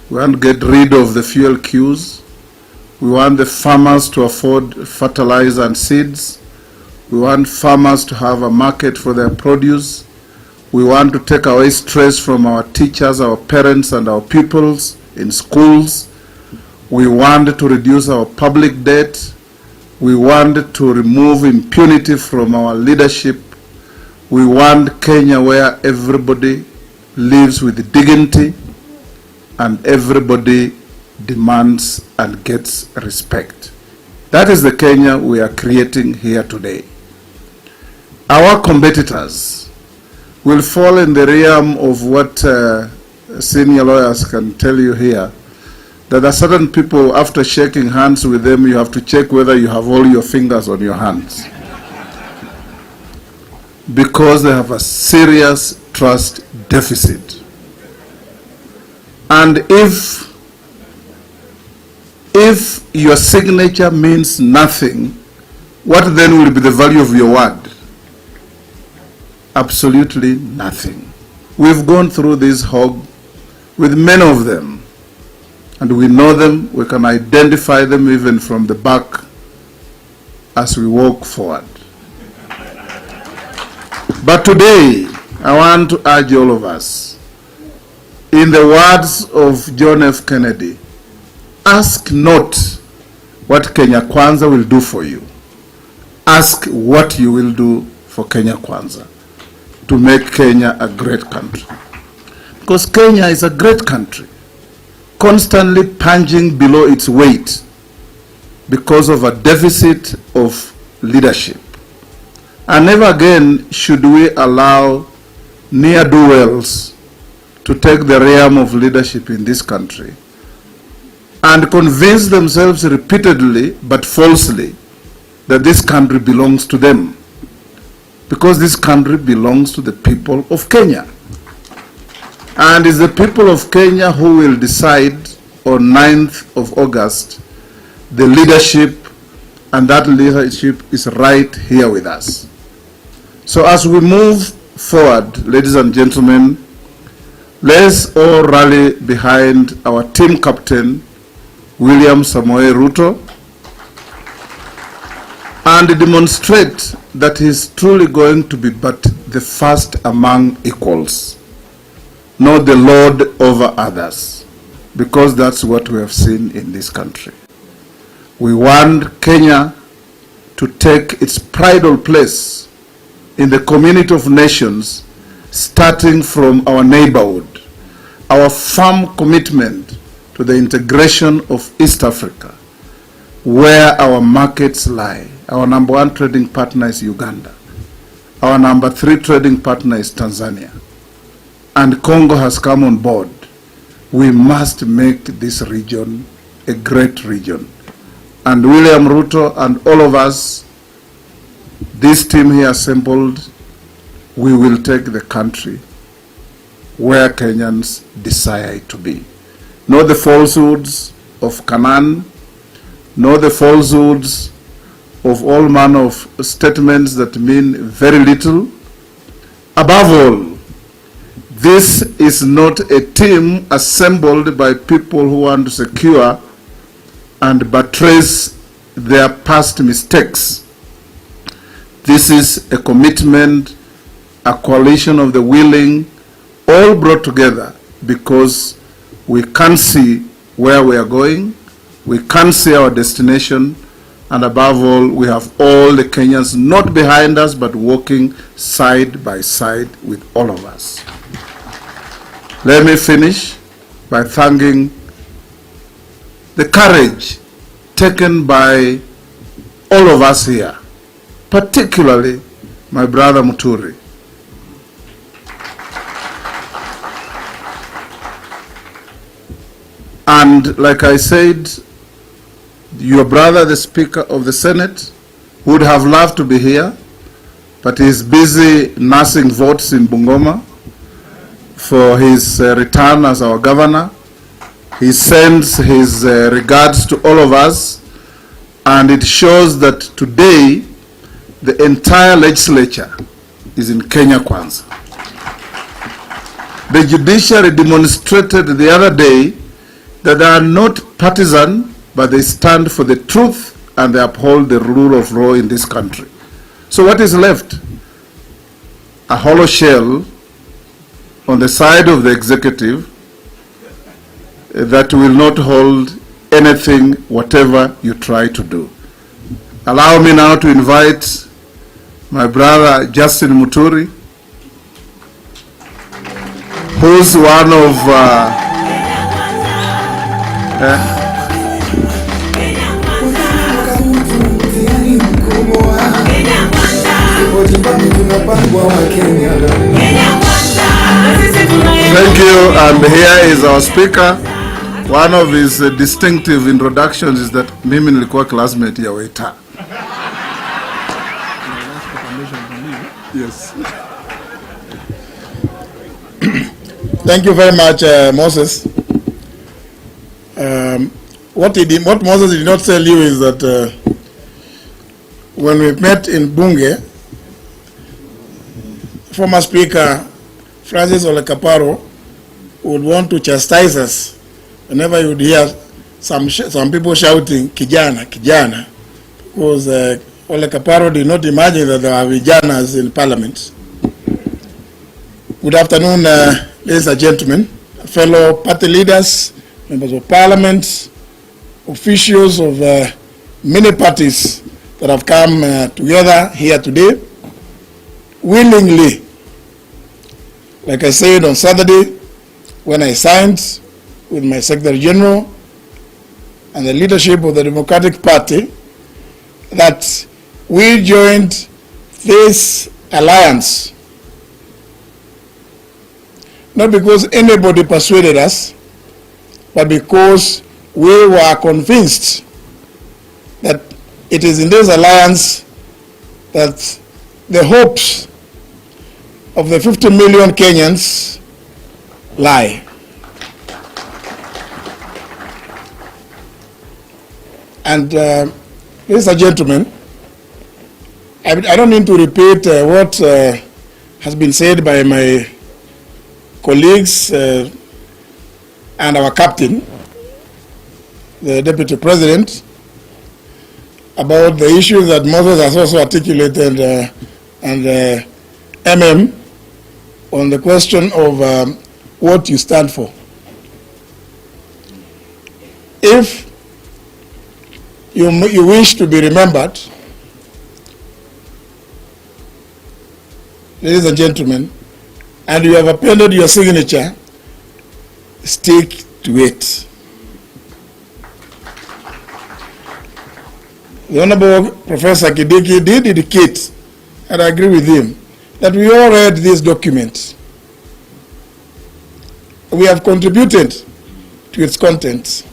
we want to get rid of the fuel queues, we want the farmers to afford fertilizer and seeds, we want farmers to have a market for their produce, we want to take away stress from our teachers, our parents and our pupils in schools, we want to reduce our public debt, we want to remove impunity from our leadership, we want Kenya where everybody lives with dignity and everybody demands and gets respect. That is the Kenya we are creating here today. Our competitors will fall in the realm of what senior lawyers can tell you here, that there are certain people, after shaking hands with them, you have to check whether you have all your fingers on your hands. Because they have a serious trust deficit. And if your signature means nothing, what then will be the value of your word? Absolutely nothing. We've gone through this hog with many of them, and we know them, we can identify them even from the back as we walk forward. But today, I want to urge all of us, in the words of John F. Kennedy, ask not what Kenya Kwanza will do for you. Ask what you will do for Kenya Kwanza to make Kenya a great country. Because Kenya is a great country, constantly punching below its weight because of a deficit of leadership. And never again should we allow ne'er-do-wells to take the realm of leadership in this country and convince themselves repeatedly but falsely that this country belongs to them, because this country belongs to the people of Kenya. And it's the people of Kenya who will decide on 9th of August the leadership, and that leadership is right here with us. So as we move forward, ladies and gentlemen, let's all rally behind our team captain, William Samoei Ruto, and demonstrate that he's truly going to be but the first among equals, not the lord over others, because that's what we have seen in this country. We want Kenya to take its prideful place in the community of nations, starting from our neighborhood, our firm commitment to the integration of East Africa, where our markets lie. Our number 1 trading partner is Uganda. Our number 3 trading partner is Tanzania. And Congo has come on board. We must make this region a great region. And William Ruto and all of us, this team here assembled, we will take the country where Kenyans desire it to be. Not the falsehoods of Canaan, not the falsehoods of all manner of statements that mean very little. Above all, this is not a team assembled by people who want to secure and buttress their past mistakes. This is a commitment, a coalition of the willing, all brought together because we can see where we are going, we can see our destination, and above all, we have all the Kenyans not behind us, but walking side by side with all of us. Let me finish by thanking the courage taken by all of us here, particularly my brother Muturi. And like I said, your brother, the Speaker of the Senate, would have loved to be here, but he's busy nursing votes in Bungoma for his return as our governor. He sends his regards to all of us, and it shows that today the entire legislature is in Kenya Kwanza. The judiciary demonstrated the other day that they are not partisan, but they stand for the truth and they uphold the rule of law in this country. So what is left? A hollow shell on the side of the executive that will not hold anything, whatever you try to do. Allow me now to invite my brother Justin Muturi, who's one of thank you, and here is our speaker. One of his distinctive introductions is that mimi nilikuwa classmate ya Waita. Yes. Thank you very much, Moses. What Moses did not tell you is that when we met in Bunge, former Speaker Francis Ole Kaparo would want to chastise us whenever you would hear some people shouting kijana, kijana, because Ole Kaparo did not imagine that there were vijanas in Parliament. Good afternoon, ladies and gentlemen, fellow party leaders, members of Parliament, officials of many parties that have come together here today willingly. Like I said on Saturday, when I signed with my Secretary General and the leadership of the Democratic Party that we joined this alliance, not because anybody persuaded us, but because we were convinced that it is in this alliance that the hopes of the 50 million Kenyans lie. And ladies and gentlemen, I don't need to repeat what has been said by my colleagues and our captain, the Deputy President, about the issues that Moses has also articulated and MM on the question of what you stand for. If you wish to be remembered, ladies and gentlemen, and you have appended your signature, stick to it. The Honorable Professor Kidiki did indicate, and I agree with him, that we all read this document. We have contributed to its contents,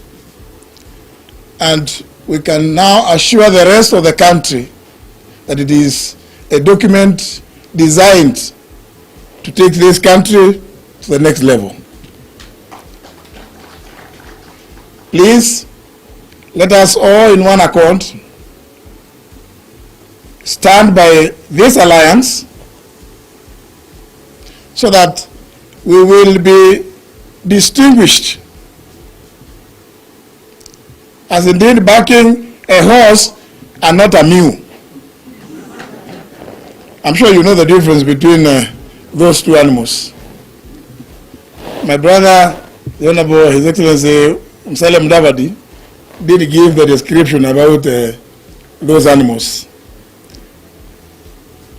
and we can now assure the rest of the country that it is a document designed to take this country to the next level. Please, let us all in one accord stand by this alliance so that we will be distinguished as indeed backing a horse and not a mule. I'm sure you know the difference between those two animals. My brother, the Honorable His Excellency Musalia Mudavadi, did give the description about those animals.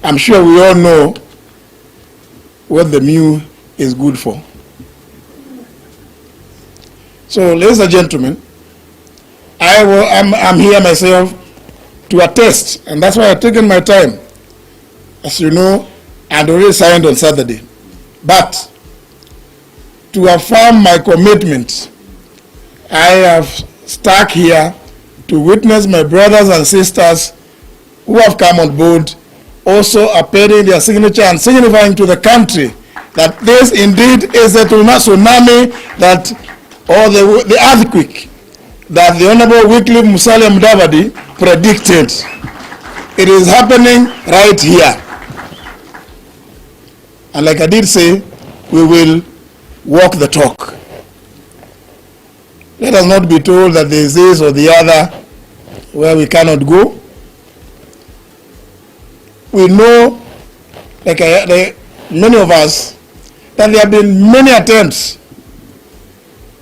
I'm sure we all know what the mule is good for. So, ladies and gentlemen, I'm here myself to attest, and that's why I've taken my time. As you know, I'd already signed on Saturday. But to affirm my commitment, I have stuck here to witness my brothers and sisters who have come on board also appending their signature and signifying to the country that this indeed is a tsunami that or the earthquake that the Honorable Wycliffe Musalia Mudavadi predicted. It is happening right here. And like I did say, we will walk the talk. Let us not be told that there is this or the other where we cannot go. We know, like many of us, that there have been many attempts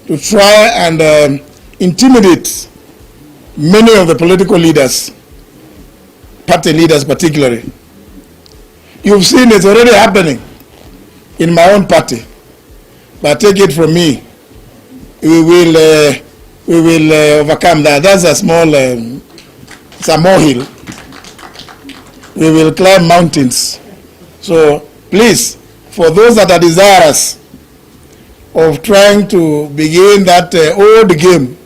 to try and intimidate many of the political leaders, party leaders particularly. You've seen it's already happening in my own party. But take it from me, we will overcome that. That's a small, it's a molehill. We will climb mountains. So please, for those that are desirous of trying to begin that old game,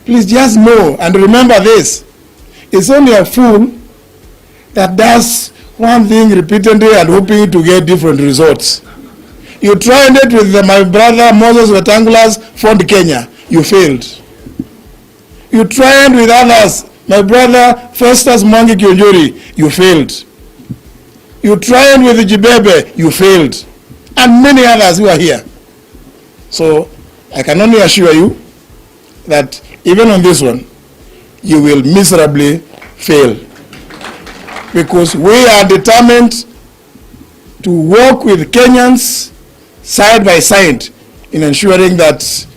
please just know and remember this: it's only a fool that does one thing repeatedly and hoping to get different results. You tried it with my brother Moses Wetangula's Fund Kenya, you failed. You tried with others, my brother Festus Mwangi Kionjori, you failed. You tried with Jibebe, you failed. And many others who are here. So I can only assure you that even on this one, you will miserably fail. Because we are determined to work with Kenyans side by side in ensuring that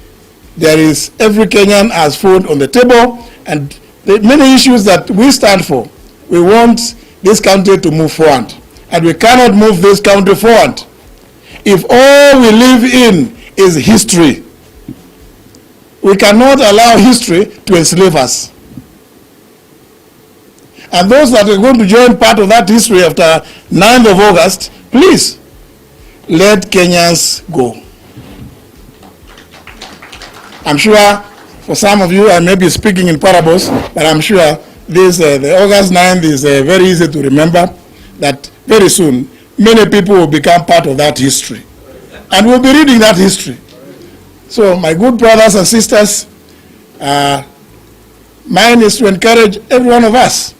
there is every Kenyan has food on the table, and the many issues that we stand for, we want this country to move forward. And we cannot move this country forward if all we live in is history. We cannot allow history to enslave us. And those that are going to join part of that history after 9th of August, please, let Kenyans go. I'm sure for some of you, I may be speaking in parables, but I'm sure this the August 9th is very easy to remember, that very soon many people will become part of that history. And we'll be reading that history. So my good brothers and sisters, mine is to encourage every one of us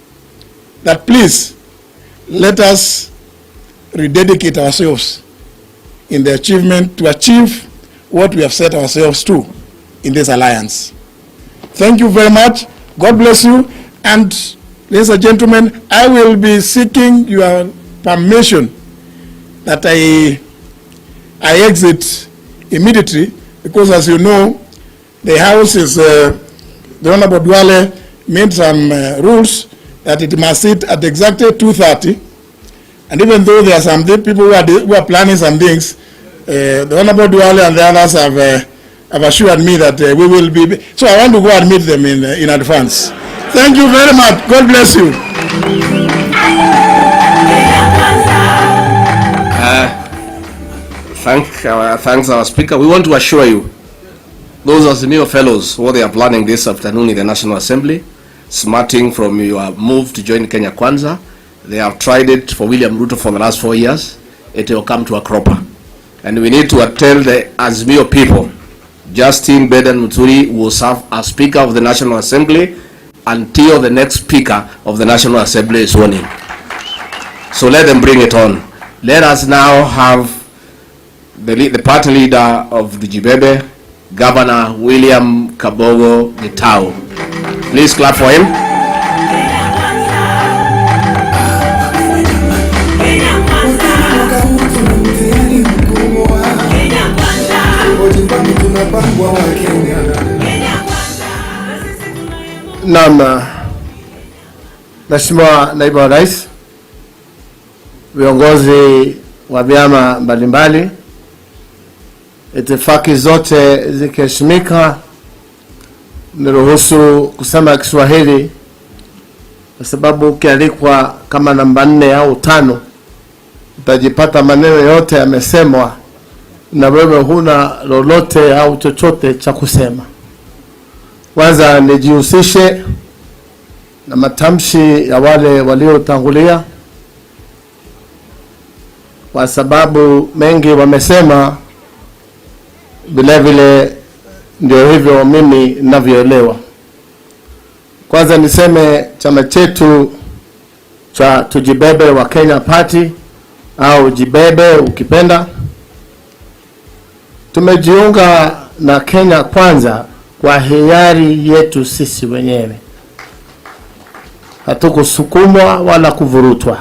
that please let us rededicate ourselves in the achievement to achieve what we have set ourselves to in this alliance. Thank you very much. God bless you. And ladies and gentlemen, I will be seeking your permission that I exit immediately, because as you know, the House is, the Honorable Duale made some rules that it must sit at exactly 2:30. And even though there are some people who are planning some things, the Honorable Duale and the others have assured me that we will be. So I want to go and meet them in advance. Thank you very much. God bless you. Thanks, our Speaker. We want to assure you, those Azimio fellows, what they are planning this afternoon in the National Assembly, smarting from your move to join Kenya Kwanza. They have tried it for William Ruto for the last 4 years. It will come to a cropper. And we need to tell the Azimio people, Justin Beden Muturi will serve as Speaker of the National Assembly until the next Speaker of the National Assembly is sworn in. So let them bring it on. Let us now have the party leader of the Jibebe, Governor William Kabogo Gitau. Please clap for him. Naam, Mheshimiwa Naibu wa Rais, viongozi wa vyama mbalimbali, itifaki zote zikiheshimika, niruhusu kusema Kiswahili kwa sababu ukialikwa kama namba 4 au 5 utajipata maneno yote yamesemwa na wewe huna lolote au chochote cha kusema. Kwanza nijihusishe na matamshi ya wale waliotangulia, kwa sababu mengi wamesema. Vile vile Ndio hivyo mimi ninavyoelewa. Kwanza niseme chama chetu cha Tujibebe wa Kenya Party au Jibebe ukipenda, tumejiunga na Kenya Kwanza kwa hiari yetu sisi wenyewe. Hatukusukumwa wala kuvurutwa.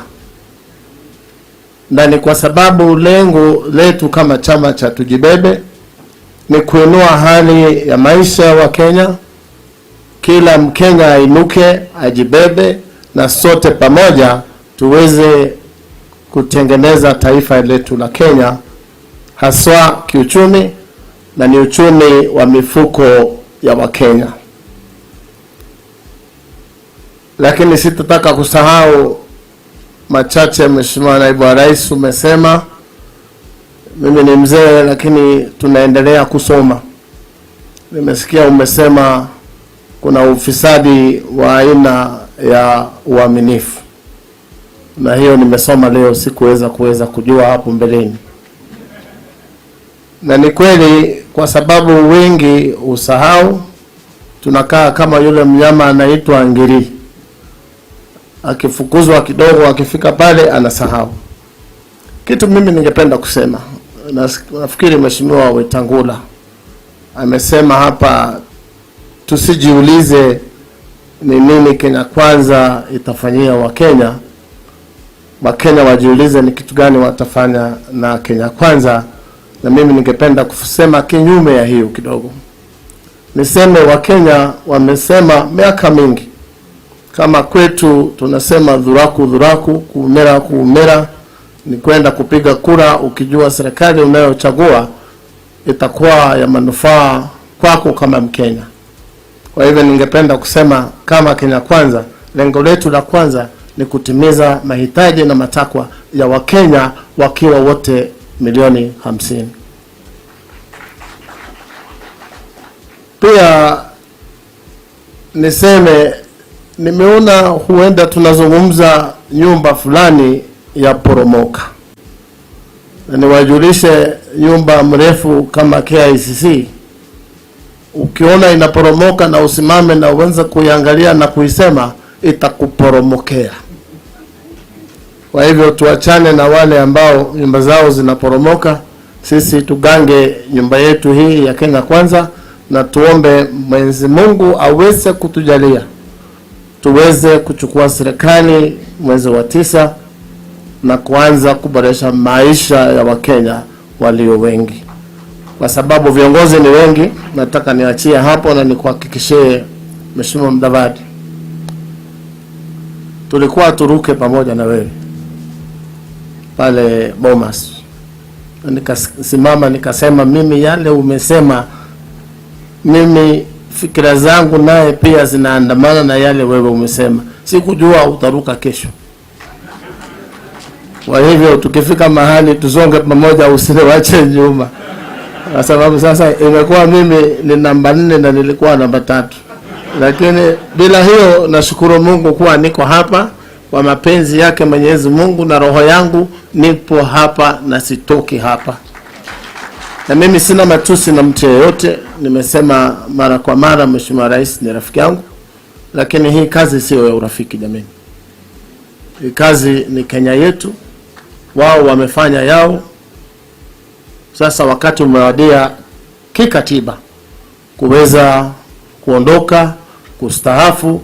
Na ni kwa sababu lengo letu kama chama cha Tujibebe ni kuinua hali ya maisha wa Kenya. Kila Mkenya ainuke, ajibebe, na sote pamoja tuweze kutengeneza taifa letu la Kenya, haswa kiuchumi, na ni uchumi wa mifuko ya Wakenya. Lakini sitataka kusahau machache. Mheshimiwa Naibu wa Rais, umesema mimi ni mzee lakini tunaendelea kusoma. Nimesikia umesema kuna ufisadi wa aina ya uaminifu, na hiyo nimesoma leo, sikuweza kujua hapo mbeleni. Na ni kweli, kwa sababu wengi usahau. Tunakaa kama yule mnyama anaitwa ngiri, akifukuzwa kidogo, akifika pale anasahau. Kitu mimi ningependa kusema, nafikiri Mheshimiwa Wetangula amesema hapa, tusijiulize ni nini Kenya Kwanza itafanyia Wakenya. Wakenya wajiulize ni kitu gani watafanya na Kenya Kwanza. Na mimi ningependa kusema kinyume ya hiyo kidogo. Niseme Wakenya wamesema miaka mingi, kama kwetu tunasema dhuraku, kuumera, ni kwenda kupiga kura ukijua serikali unayochagua itakuwa ya manufaa kwako kama Mkenya. Kwa hivyo ningependa kusema kama Kenya Kwanza, lengo letu la kwanza ni kutimiza mahitaji na matakwa ya Wakenya wakiwa wote milioni 50. Pia niseme, nimeona huenda tunazungumza nyumba fulani ya poromoka. Na niwajulishe, nyumba mrefu kama KICC, ukiona inaporomoka na usimame na uanze kuiangalia na kuisema, itakuporomokea. Kwa hivyo tuachane na wale ambao nyumba zao zinaporomoka. Sisi tugange nyumba yetu hii ya Kenya Kwanza, na tuombe Mwenyezi Mungu aweze kutujalia tuweze kuchukua serikali mwezi wa 9 na kuanza kuboresha maisha ya Wakenya walio wengi. Kwa sababu viongozi ni wengi, nataka niachie hapo na nikuhakikishie Mheshimiwa Mdavadi, tulikuwa turuke pamoja na wewe pale Bomas. Nikasimama nikasema, mimi yale umesema, mimi fikira zangu naye pia zinaandamana na yale wewe umesema. Sikujua utaruka kesho. Kwa hivyo tukifika mahali tuzonge pamoja, usiniwache nyuma. Kwa sababu sasa imekuwa mimi ni namba 4 na nilikuwa namba 3. Lakini bila hiyo nashukuru Mungu kuwa niko hapa kwa mapenzi yake Mwenyezi Mungu, na roho yangu nipo hapa na sitoki hapa. Na mimi sina matusi na mtu yeyote. Nimesema mara kwa mara Mheshimiwa Rais ni rafiki yangu, lakini hii kazi sio ya urafiki jamani. Hii kazi ni Kenya yetu. Wao wamefanya yao. Sasa wakati umewadia kikatiba kuweza kuondoka, kustaafu,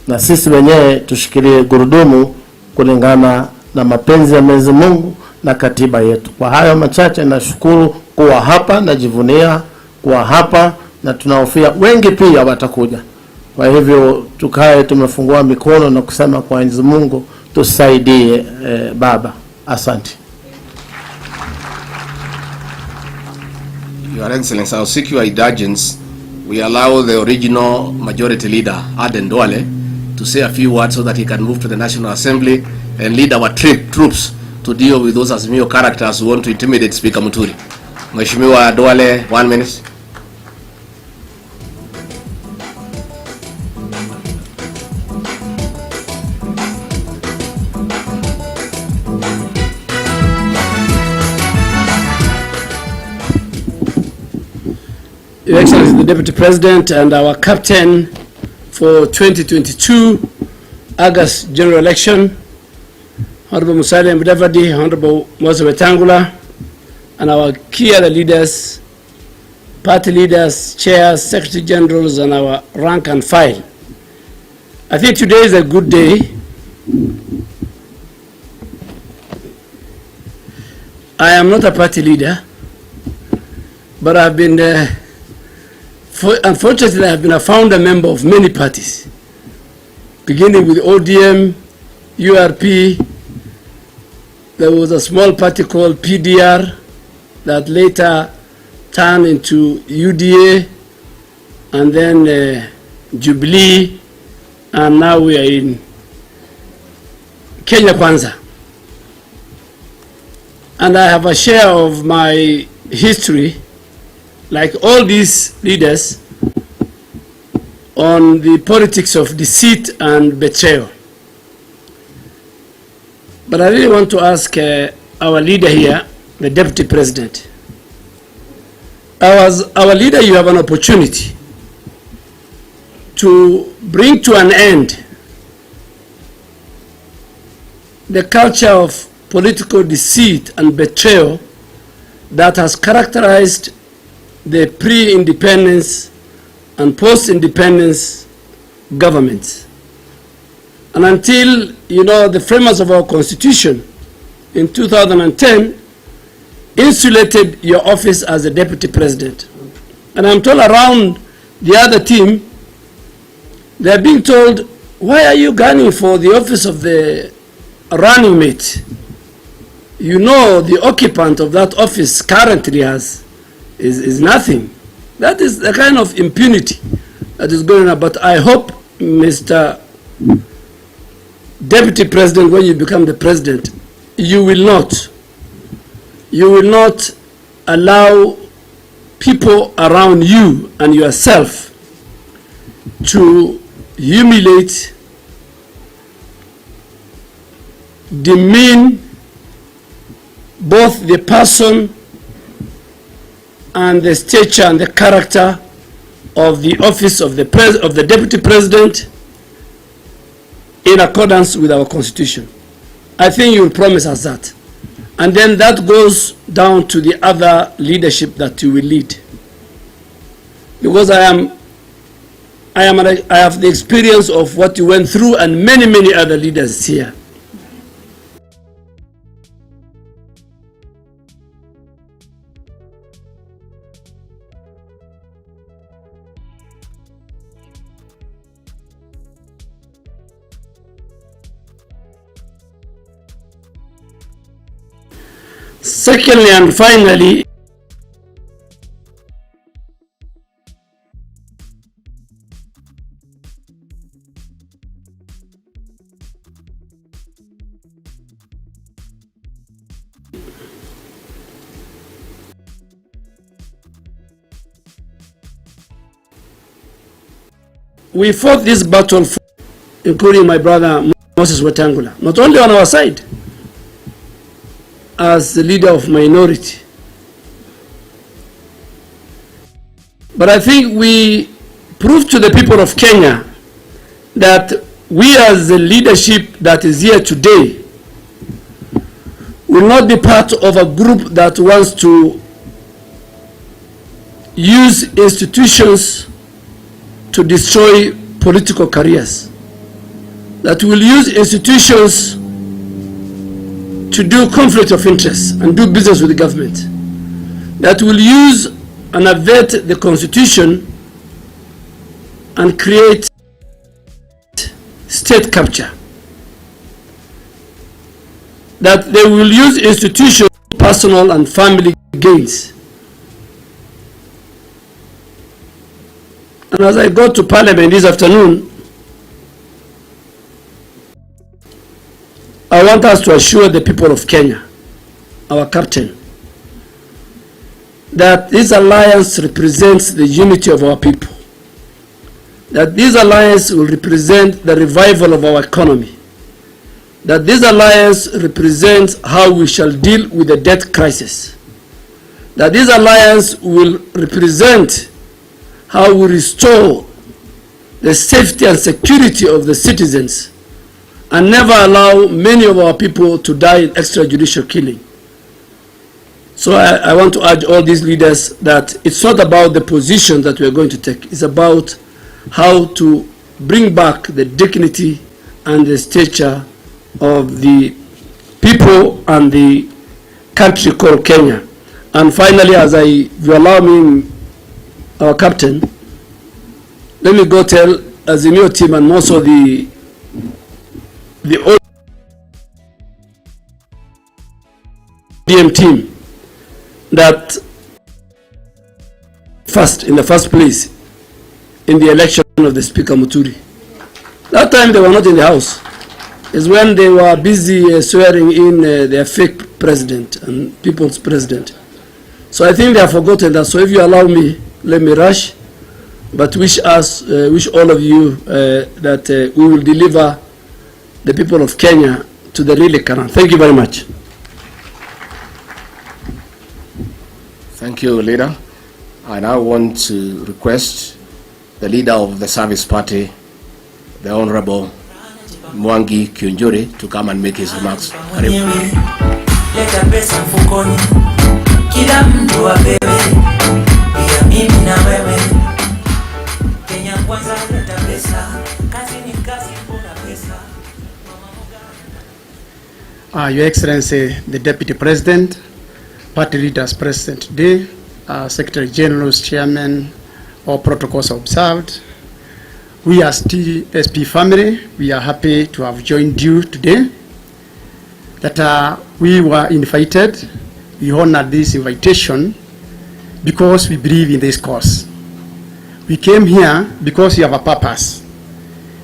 na sisi wenyewe tushikilie gurudumu kulingana na mapenzi ya Mwenyezi Mungu na katiba yetu. Kwa hayo machache, nashukuru kuwa hapa, najivunia kuwa hapa, na tunahofia wengi pia watakuja. Kwa hivyo tukae tumefungua mikono na kusema kwa Mwenyezi Mungu tusaidie baba. Asante. Your Excellency, I'll seek your indulgence. We allow the original majority leader, Aden Duale, to say a few words so that he can move to the National Assembly and lead our troops to deal with those Azimio characters who want to intimidate Speaker Muturi. Mheshimiwa Duale, 1 minute. Your Excellency the Deputy President and our captain for 2022 August general election, Honorable Musalia Mudavadi, Honorable Moses Wetangula, and our key other leaders, party leaders, chairs, secretary generals, and our rank and file. I think today is a good day. I am not a party leader, but I've been, unfortunately, I've been a founder member of many parties, beginning with ODM, URP. There was a small party called PDR that later turned into UDA, and then Jubilee, and now we are in Kenya Kwanza. And I have a share of my history, like all these leaders, on the politics of deceit and betrayal. But I really want to ask our leader here, the Deputy President. Our leader, you have an opportunity to bring to an end the culture of political deceit and betrayal that has characterized the pre-independence and post-independence governments. And until, the framers of our Constitution in 2010 insulated your office as a Deputy President. And I'm told around the other team, they're being told, why are you gunning for the office of the running mate? The occupant of that office currently is nothing. That is the kind of impunity that is going on. But I hope, Mr. Deputy President, when you become the president, you will not allow people around you and yourself to humiliate, demean both the person and the stature and the character of the office of the Deputy President in accordance with our Constitution. I think you will promise us that. And then that goes down to the other leadership that you will lead. Because I have the experience of what you went through and many, many other leaders here. Secondly and finally, we fought this battle, including my brother Moses Wetangula, not only on our side, as the leader of minority. But I think we proved to the people of Kenya that we as the leadership that is here today will not be part of a group that wants to use institutions to destroy political careers, that will use institutions to do conflict of interest and do business with the government, that will use and avert the Constitution and create state capture, that they will use institutions for personal and family gains. And as I go to Parliament this afternoon, I want us to assure the people of Kenya, our captain, that this alliance represents the unity of our people, that this alliance will represent the revival of our economy, that this alliance represents how we shall deal with the debt crisis, that this alliance will represent how we restore the safety and security of the citizens and never allow many of our people to die in extrajudicial killing. So I want to urge all these leaders that it's not about the position that we are going to take. It's about how to bring back the dignity and the stature of the people and the country called Kenya. And finally, if you allow me, our captain, let me go tell Azimio team and also the ODM team that in the first place in the election of the Speaker Muturi. That time they were not in the house. It's when they were busy swearing in their fake president and people's president. So I think they have forgotten that. So if you allow me, let me rush, but wish all of you that we will deliver the people of Kenya to the really Canaan. Thank you very much. Thank you, Leader. I now want to request the leader of the Service Party, the Honorable Mwangi Kiunjuri, to come and make his remarks. Leta pesa mfukoni, kila mtu apewe, pia mimi na wewe. Kenya Kwanza, leta pesa, kazi ni kazi, kuna pesa. Your Excellency, the Deputy President, Party leaders present today, Secretary General's Chairman, all protocols observed. We as TSP family, we are happy to have joined you today. That we were invited, we honored this invitation because we believe in this cause. We came here because we have a purpose.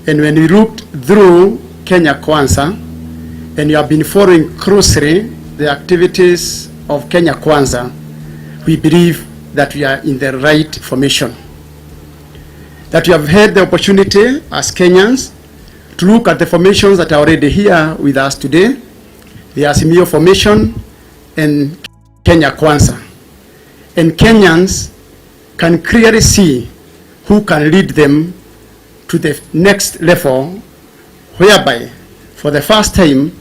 And when we looked through Kenya Kwanza, and you have been following closely the activities of Kenya Kwanza, we believe that we are in the right formation. That we have had the opportunity as Kenyans to look at the formations that are already here with us today, the Azimio formation and Kenya Kwanza. And Kenyans can clearly see who can lead them to the next level, whereby for the first time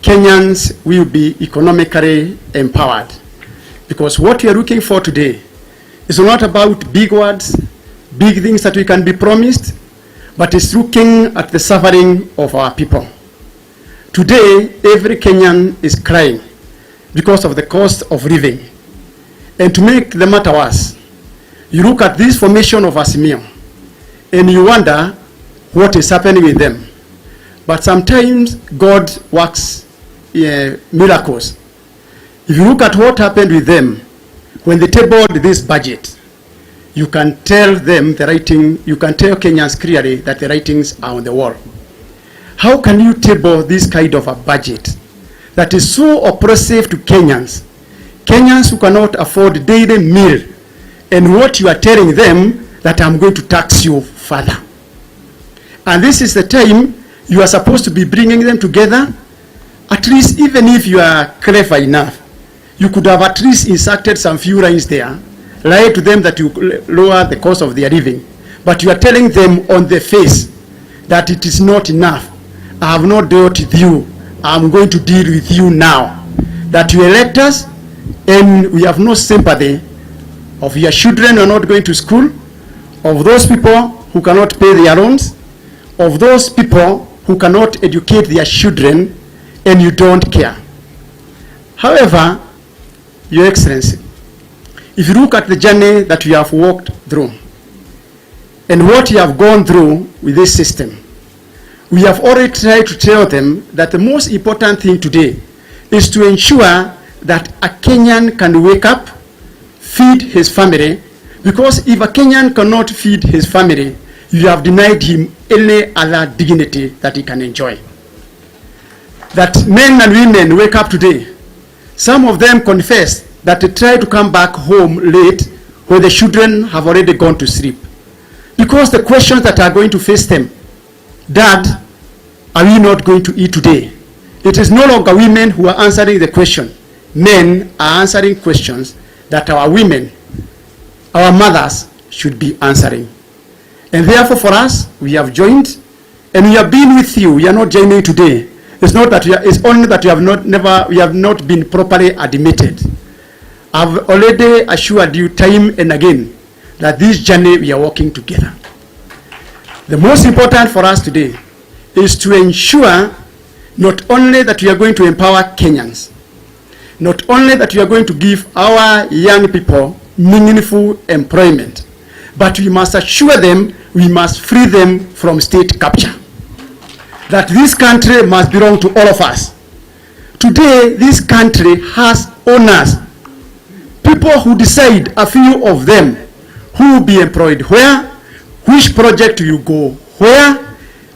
Kenyans will be economically empowered. Because what we are looking for today is not about big words, big things that we can be promised, but it's looking at the suffering of our people. Today, every Kenyan is crying because of the cost of living. And to make the matter worse, you look at this formation of Azimio and you wonder what is happening with them. But sometimes God works miracles. If you look at what happened with them when they tabled this budget, you can tell them the writing, you can tell Kenyans clearly that the writings are on the wall. How can you table this kind of a budget that is so oppressive to Kenyans? Kenyans who cannot afford daily meal, and what you are telling them that I'm going to tax you further. And this is the time you are supposed to be bringing them together. At least, even if you are clever enough, you could have at least inserted some few lines there, lie to them that you lower the cost of their living. But you are telling them on the face that it is not enough. I have not dealt with you. I'm going to deal with you now. That you elect us, and we have no sympathy of your children who are not going to school, of those people who cannot pay their loans, of those people who cannot educate their children, and you don't care. However, Your Excellency, if you look at the journey that we have walked through and what you have gone through with this system, we have already tried to tell them that the most important thing today is to ensure that a Kenyan can wake up, feed his family, because if a Kenyan cannot feed his family, you have denied him any other dignity that he can enjoy. That men and women wake up today, some of them confess that they try to come back home late when the children have already gone to sleep. Because the questions that are going to face them, Dad, are we not going to eat today? It is no longer women who are answering the question. Men are answering questions that our women, our mothers should be answering. And therefore for us, we have joined and we have been with you. We are not joining today. It's not that it's only that we have not been properly admitted. I've already assured you time and again that this journey we are walking together. The most important for us today is to ensure not only that we are going to empower Kenyans, not only that we are going to give our young people meaningful employment, but we must assure them, we must free them from state capture. That this country must belong to all of us. Today, this country has owners, people who decide, a few of them, who will be employed where, which project you go where.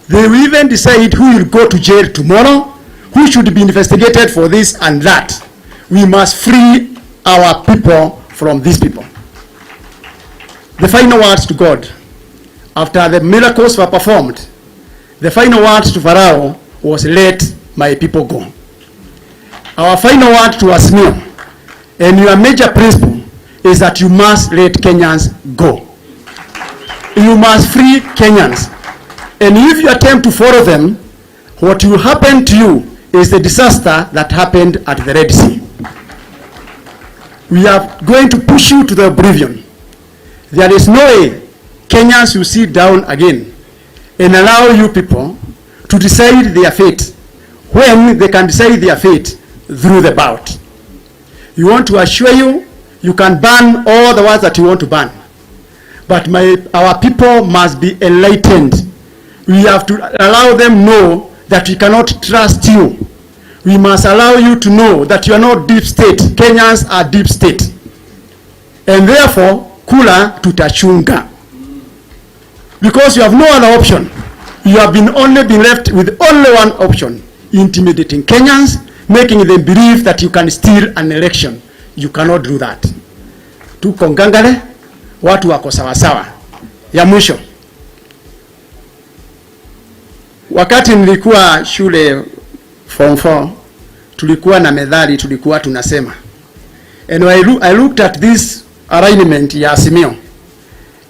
They will even decide who will go to jail tomorrow, who should be investigated for this and that. We must free our people from these people. The final words to God, after the miracles were performed, the final words to Pharaoh was, let my people go. Our final word to Asmio, and your major principle, is that you must let Kenyans go. You must free Kenyans. And if you attempt to follow them, what will happen to you is the disaster that happened at the Red Sea. We are going to push you to the oblivion. There is no way Kenyans will sit down again and allow you people to decide their fate when they can decide their fate through the ballot. We want to assure you, you can ban all the words that you want to ban. But our people must be enlightened. We have to allow them know that we cannot trust you. We must allow you to know that you are not deep state. Kenyans are deep state. And therefore, kula tutachunga. Because you have no other option. You have only been left with only one option. Intimidating Kenyans, making them believe that you can steal an election. You cannot do that. Tuko ngangare, watu wako sawasawa. Ya mwisho. Wakati nilikuwa shule form 4, tulikuwa na methali tulikuwa tunasema. And I looked at this alignment ya Azimio.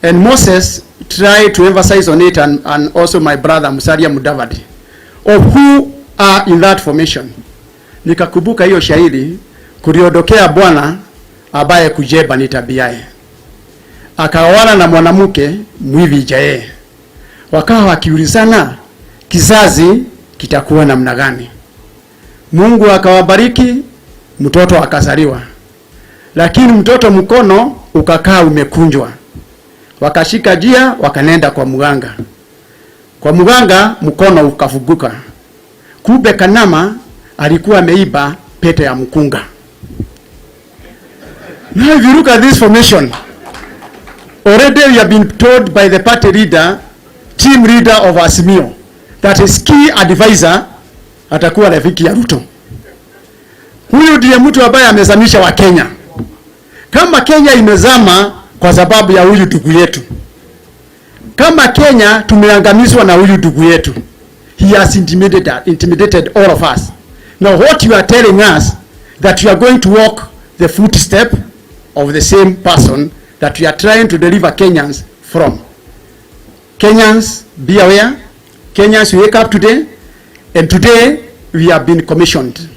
And Moses tried to emphasize on it, and also my brother Musalia Mudavadi, of who are in that formation. Nikakumbuka hiyo shairi, kuriodokea Bwana abaye kujeba ni tabiaye. Akaoana na mwanamke mwivi jaye. Wakawa wakiulizana kizazi kitakuwa namna gani. Mungu akawabariki, mtoto akazaliwa. Lakini mtoto mkono ukakaa umekunjwa. Wakashika jia wakanenda kwa mganga. Kwa mganga mkono ukafuguka. Kube Kanama alikuwa ameiba pete ya mkunga. Now if you look at this formation, already we have been told by the party leader, team leader of Azimio, that his key advisor atakuwa rafiki ya Ruto. Huyu ndiye mtu ambaye amezamisha wa Kenya. Kama Kenya imezama kwa sababu ya huyu ndugu yetu, kama Kenya tumeangamizwa na huyu ndugu yetu, he has intimidated all of us. Now what you are telling us, that you are going to walk the footstep of the same person that we are trying to deliver Kenyans from. Kenyans, be aware. Kenyans, wake up today. And today we have been commissioned.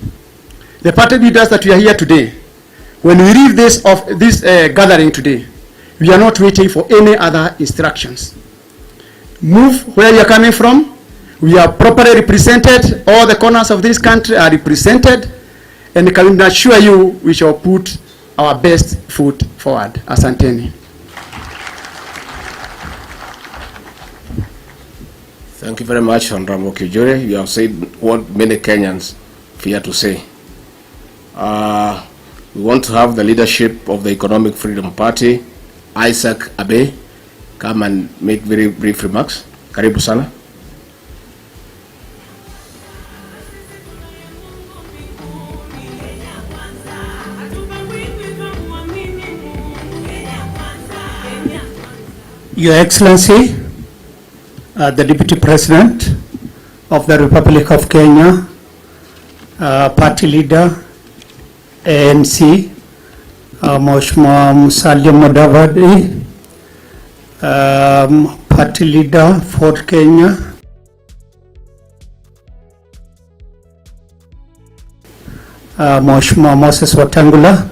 The party leaders that we are here today, when we leave this gathering today, we are not waiting for any other instructions. Move where you are coming from. We are properly represented. All the corners of this country are represented. And I can assure you, we shall put our best foot forward. Asanteni. Thank you very much, Honorable Kijore. You have said what many Kenyans fear to say. We want to have the leadership of the Economic Freedom Party, Isaac Abe, come and make very brief remarks. Karibu sana. Your Excellency, the Deputy President of the Republic of Kenya, Party Leader, ANC, Mheshimiwa Musalia Mudavadi, Party leader for Kenya, Mheshimiwa Moses Wetangula.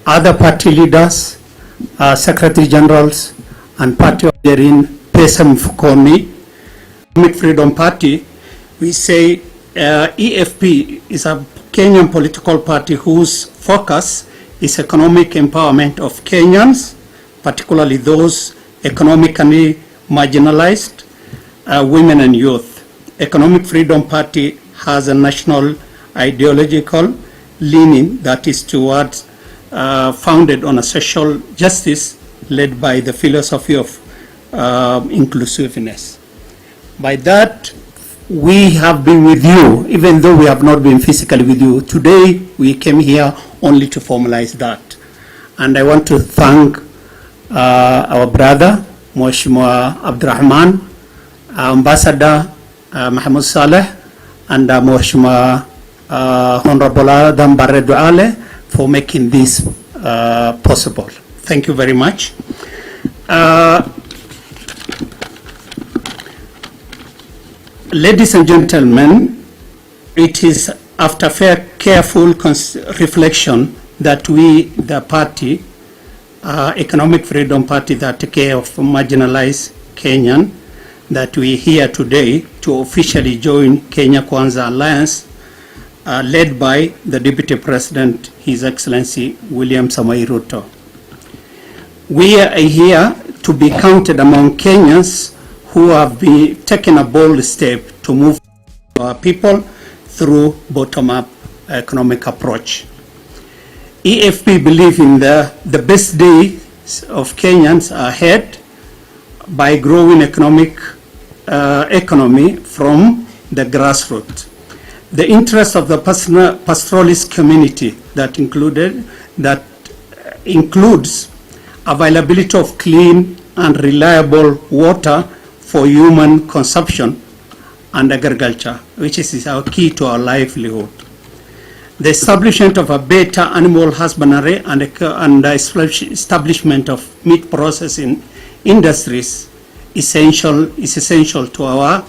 Other party leaders, secretary generals, and party therein, pesa mfukoni. Economic Freedom Party, we say EFP is a Kenyan political party whose focus is economic empowerment of Kenyans, particularly those economically marginalized, women and youth. Economic Freedom Party has a national ideological leaning that is towards founded on a social justice led by the philosophy of inclusiveness. By that, we have been with you, even though we have not been physically with you. Today, we came here only to formalize that. And I want to thank our brother, Mheshimiwa Abdurrahman, Ambassador Mahmoud Saleh, and Mheshimiwa Honorable Adam Barre Duale, for making this possible. Thank you very much. Ladies and gentlemen, it is after careful reflection that we, the party, Economic Freedom Party that take care of marginalized Kenyan, that we here today to officially join Kenya Kwanza Alliance, led by the Deputy President, His Excellency William Samoei Ruto. We are here to be counted among Kenyans who have been taken a bold step to move our people through bottom-up economic approach. EFP believe in the best days of Kenyans ahead by growing economy from the grassroots. The interest of the pastoralist community that includes availability of clean and reliable water for human consumption and agriculture, which is our key to our livelihood. The establishment of a better animal husbandry and establishment of meat processing industries is essential to our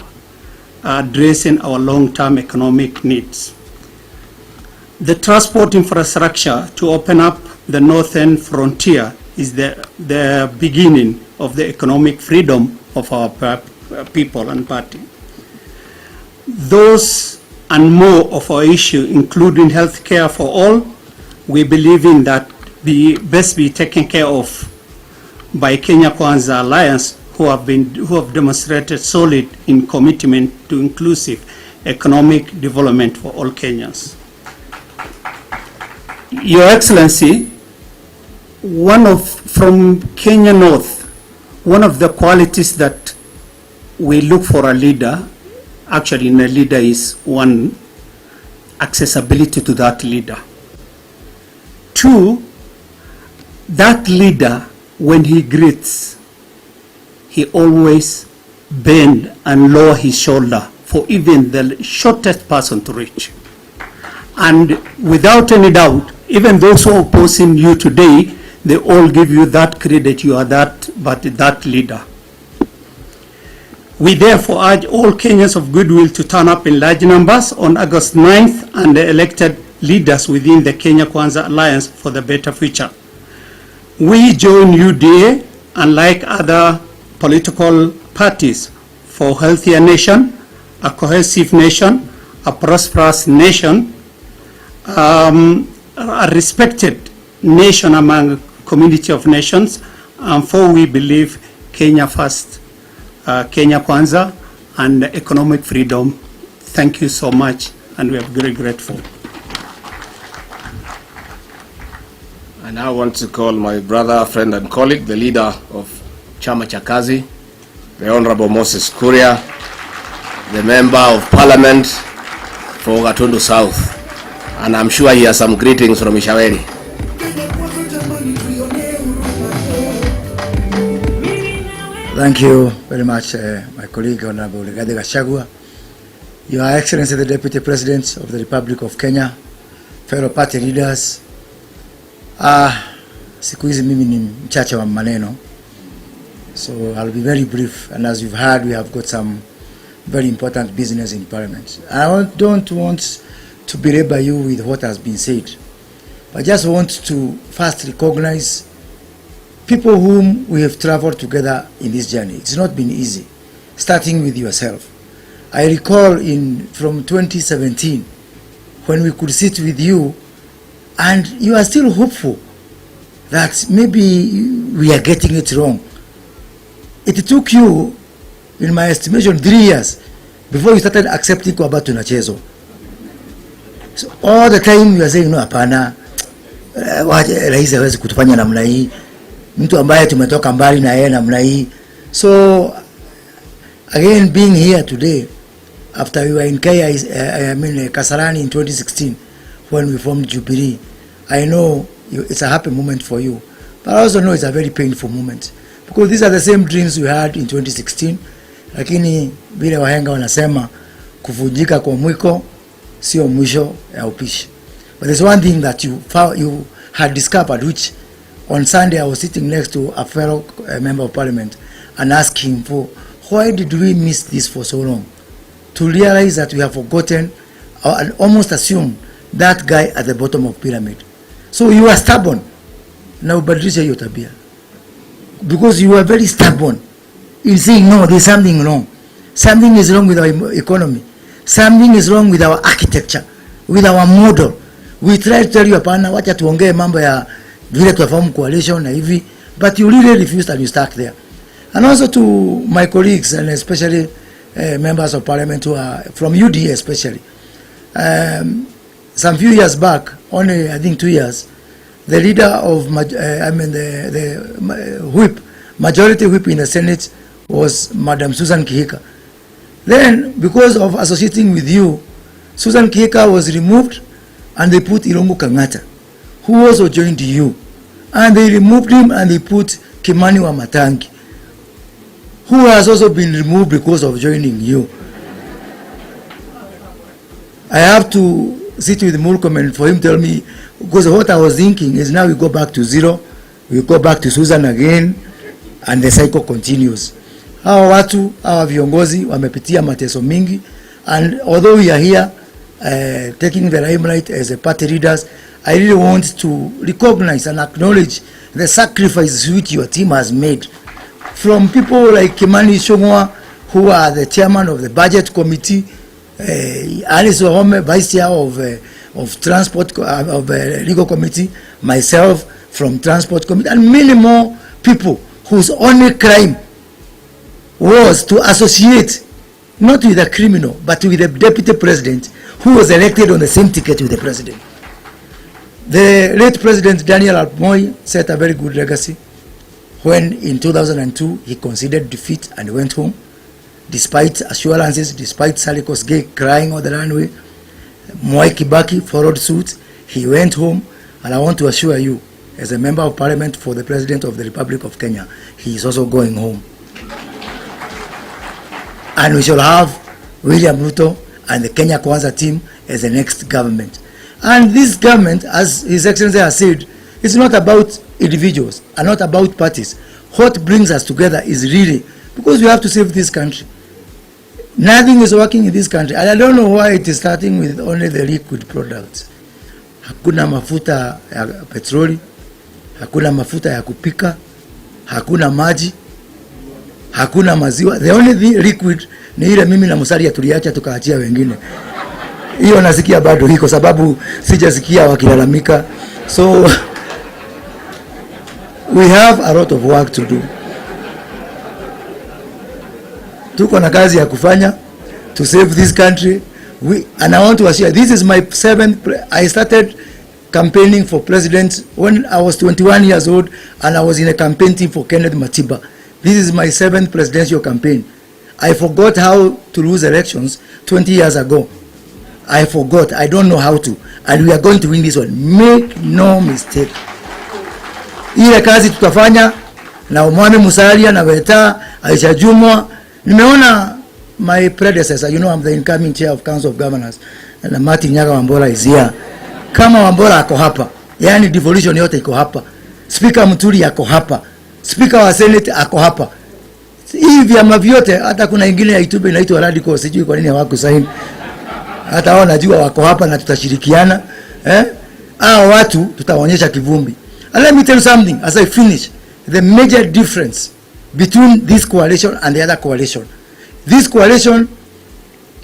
addressing our long-term economic needs. The transport infrastructure to open up the northern frontier is the beginning of the economic freedom of our people and party. Those and more of our issue, including health care for all, we believe in that best be taken care of by Kenya Kwanza Alliance, who have demonstrated solid in commitment to inclusive economic development for all Kenyans. Your Excellency, from Kenya North, one of the qualities that we look for a leader, actually in a leader, is one, accessibility to that leader. Two, that leader, when he greets, he always bend and lower his shoulder for even the shortest person to reach. And without any doubt, even those who are opposing you today, they all give you that credit, you are that leader. We therefore urge all Kenyans of goodwill to turn up in large numbers on August 9th and the elected leaders within the Kenya Kwanza Alliance for the better future. We join UDA, unlike other political parties, for healthier nation, a cohesive nation, a prosperous nation, a respected nation among community of nations, and for we believe Kenya first, Kenya Kwanza, and economic freedom. Thank you so much, and we are very grateful. I now want to call my brother, friend, and colleague, the leader of chama cha kazi, the Honorable Moses Kuria, the Member of Parliament for Gatundu South, and I'm sure he has some greetings from Ishaweri. Thank you very much, my colleague Honorable Rigathi Gachagua, Your Excellency the Deputy President of the Republic of Kenya, fellow party leaders. Siku hizi mimi ni mchache wa maneno, so I'll be very brief, and as you've heard, we have got some very important business in Parliament. I don't want to belabor you with what has been said, but I just want to first recognize people whom we have traveled together in this journey. It's not been easy, starting with yourself. I recall from 2017, when we could sit with you, and you are still hopeful that maybe we are getting it wrong. It took you, in my estimation, 3 years before you started accepting kwamba tunachezwa. So all the time you are saying, no, hapana, rais hawezi kutufanya namna hii, mtu ambaye tumetoka mbali na yeye namna hii. So again, being here today, after we were in Kasarani in 2016, when we formed Jubilee, I know it's a happy moment for you, but I also know it's a very painful moment, because these are the same dreams we had in 2016, lakini vile wahenga wanasema kuvunjika kwa mwiko sio mwisho ya upishi. But there's one thing that you had discovered, which on Sunday I was sitting next to a fellow member of Parliament and asked him for, why did we miss this for so long? To realize that we have forgotten and almost assumed that guy at the bottom of pyramid. So you are stubborn. Na ubadilisha hiyo tabia, because you are very stubborn in saying, no, there's something wrong. Something is wrong with our economy. Something is wrong with our architecture, with our model. We try to tell you, hapana, wacha tuongee mambo ya vile tunafahamu coalition na hivi, but you really refused and you stuck there. And also to my colleagues, and especially members of Parliament who are from UDA especially. Some few years back, only I think 2 years, the leader of, the whip, majority whip in the Senate was Madam Susan Kihika. Then, because of associating with you, Susan Kihika was removed, and they put Ilungu Kangata, who also joined you. And they removed him and they put Kimani Wamatangi, who has also been removed because of joining you. I have to sit with Murkomen for him to tell me, because what I was thinking is now we go back to zero, we go back to Susan again, and the cycle continues. Hawa watu, hawa viongozi wamepitia mateso mingi, and although we are here taking the limelight as a party leaders, I really want to recognize and acknowledge the sacrifices which your team has made. From people like Kimani Ichung'wah, who are the chairman of the budget committee, Alice Wahome, vice chair of transport of legal committee, myself from transport committee, and many more people whose only crime was to associate not with a criminal but with the deputy president who was elected on the same ticket with the president. The late President Daniel Arap Moi set a very good legacy when in 2002 he conceded defeat and went home, despite assurances, despite Sally Kosgei crying on the runway. Mwai Kibaki followed suit, he went home, and I want to assure you, as a member of Parliament for the President of the Republic of Kenya, he is also going home. And we shall have William Ruto and the Kenya Kwanza team as the next government. And this government, as His Excellency has said, it's not about individuals and not about parties. What brings us together is really because we have to save this country. Nothing is working in this country, and I don't know why it is starting with only the liquid products. Hakuna mafuta ya petroli, hakuna mafuta ya kupika, hakuna maji, hakuna maziwa. The only liquid ni ile mimi na Musalia tuliacha tukaachia wengine. Hiyo nasikia bado hiko sababu sijasikia wakilalamika. So we have a lot of work to do. Tuko na kazi ya kufanya to save this country. And I want to assure, this is my 7th, I started campaigning for president when I was 21 years old, and I was in a campaign team for Kenneth Matiba. This is my 7th presidential campaign. I forgot how to lose elections 20 years ago. I forgot. I don't know how to. And we are going to win this one. Make no mistake. Ile kazi tutafanya na Umwami Musalia na Weta, Aisha Jumwa. Nimeona my predecessor, you know I'm the incoming chair of Council of Governors, and Martin Nyaga Wambora is here. Kama Wambora ako hapa, yani devolution yote iko hapa. Speaker Muturi ako hapa. Speaker wa Senate ako hapa. Hii vyama vyote, hata kuna ingine ya YouTube inaitwa Radical, sijui kwa nini hawakusaini. Hata wao najua wako hapa na tutashirikiana. Hao watu tutawaonyesha kivumbi. And let me tell you something as I finish. The major difference between this coalition and the other coalition. This coalition,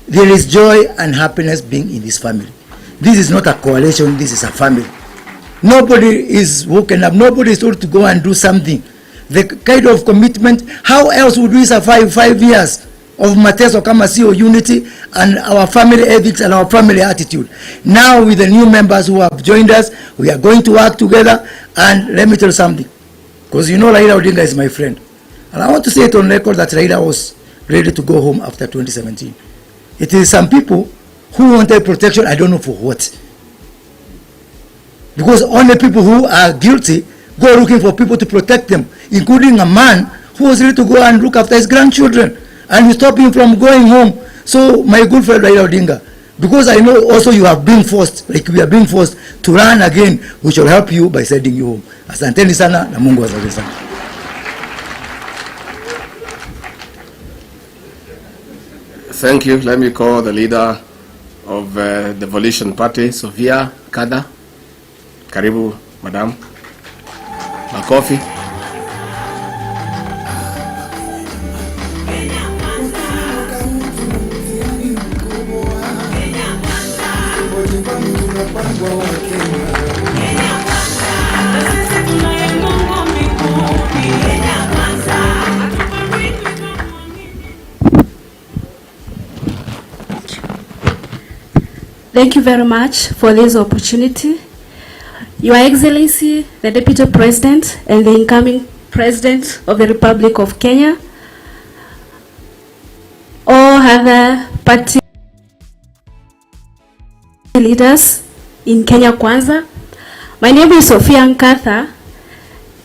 there is joy and happiness being in this family. This is not a coalition, this is a family. Nobody is woken up, nobody is told to go and do something. The kind of commitment, how else would we survive 5 years of Mateso kama sio unity and our family ethics and our family attitude? Now with the new members who have joined us, we are going to work together. And let me tell you something, because you know Raila Odinga is my friend. And I want to say it on record that Raila was ready to go home after 2017. It is some people who wanted protection, I don't know for what. Because only people who are guilty go looking for people to protect them, including a man who was ready to go and look after his grandchildren, and you stop him from going home. So my good friend Raila Odinga, because I know also you have been forced, like we are being forced to run again, we shall help you by sending you home. Asanteni sana na Mungu awabariki sana. Thank you. Let me call the leader of the Devolution Party, Sofia Kada. Karibu, madam. Makofi. Thank you very much for this opportunity. Your Excellency, the Deputy President and the incoming President of the Republic of Kenya, all other party leaders in Kenya Kwanza. My name is Sofia Nkatha,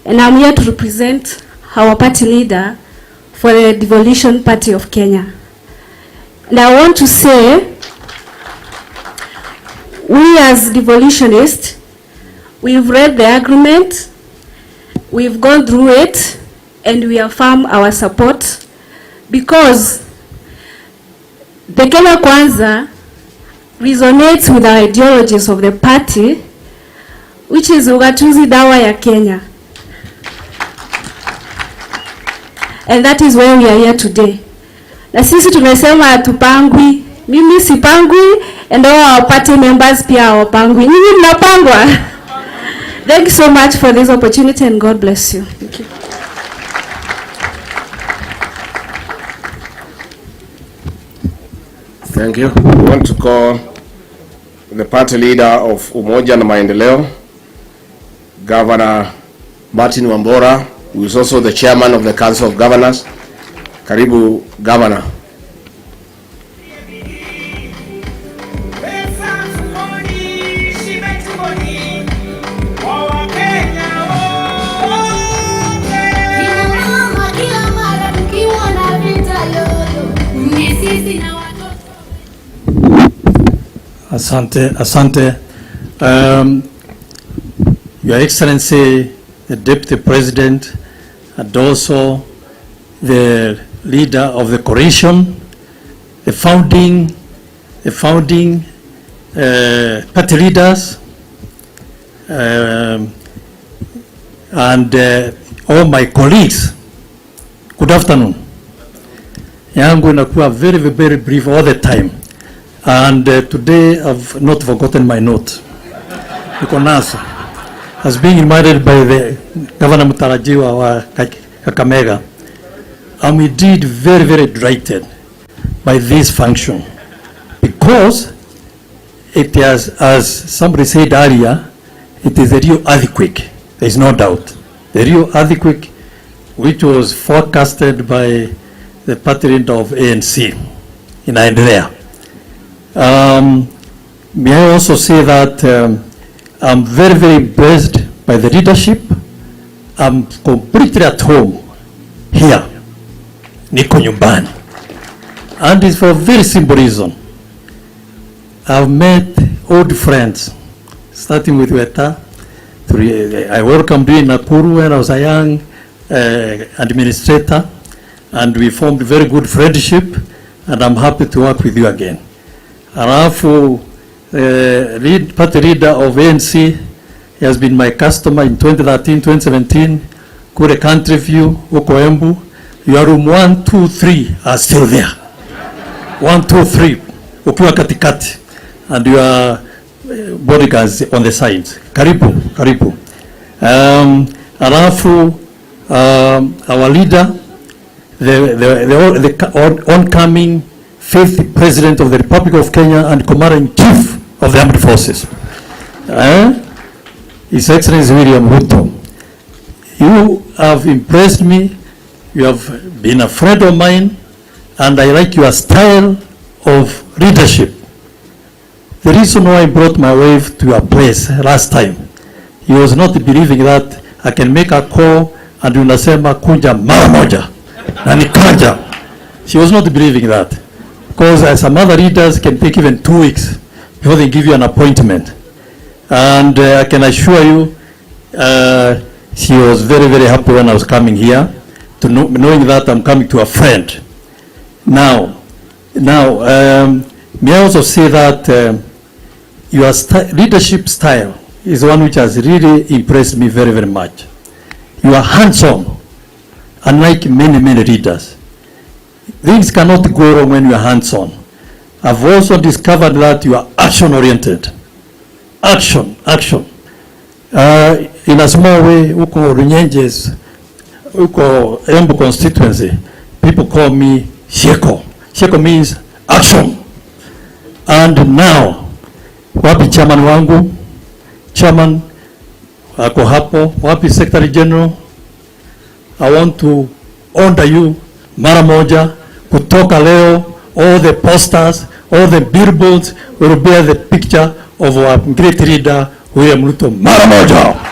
and I'm here to represent our party leader for the Devolution Party of Kenya. And I want to say, we as devolutionists, we've read the agreement, we've gone through it, and we affirm our support because the Kenya Kwanza resonates with the ideologies of the party, which is ugatuzi dawa ya Kenya. And that is why we are here today. Na sisi tumesema hatupangwi, mimi sipangwi, and all our party members pia hawapangwi. Nyinyi mnapangwa. Thank you so much for this opportunity and God bless you. Thank you. Thank you. We want to call the party leader of Umoja na Maendeleo, Governor Martin Wambora, who is also the chairman of the Council of Governors. Karibu, Governor. Asante. Your Excellency, the Deputy President, and also the leader of the coalition, the founding party leaders, and all my colleagues. Good afternoon. Yangu inakuwa very brief all the time. And today I've not forgotten my note. Niko as being invited by the Governor Mutarajiwa wa Kakamega, I'm indeed very delighted by this function because it has, as somebody said earlier, it is a real earthquake. There is no doubt. The real earthquake which was forecasted by the party leader of ANC inaendelea. May I also say that I'm very, very impressed by the leadership. I'm completely at home here. Niko nyumbani. And it's for a very simple reason. I've met old friends, starting with Weta. I welcomed you in Nakuru when I was a young administrator, and we formed a very good friendship, and I'm happy to work with you again. Alafu, party leader of ANC, he has been my customer in 2013, 2017, kule country view, huko Embu. Your room 1, 2, 3 are still there. 1, 2, 3, ukiwa katikati, and your bodyguards on the sides. Karibu, karibu. Alafu, our leader, the oncoming 5th President of the Republic of Kenya and Commander-in-Chief of the Armed Forces, His Excellency William Ruto. You have impressed me. You have been a friend of mine, and I like your style of leadership. The reason why I brought my wife to your place last time, he was not believing that I can make a call and unasema kunja mara moja na nikaja. She was not believing that, because some other leaders can take even 2 weeks before they give you an appointment. And I can assure you, she was very, very happy when I was coming here, to knowing that I'm coming to a friend. Now, may I also say that your leadership style is one which has really impressed me very, very much. You are hands-on, unlike many, many leaders. Things cannot go wrong when you are hands-on. I've also discovered that you are action-oriented. Action. In a small way, uko Runyenjes, uko Embu constituency, people call me Sheko. Sheko means action. And now, wapi chairman wangu? Chairman ako hapo. Wapi Secretary General? I want to honor you mara moja. Kutoka leo, all the posters, all the billboards will bear the picture of our great leader, William Ruto, mara moja.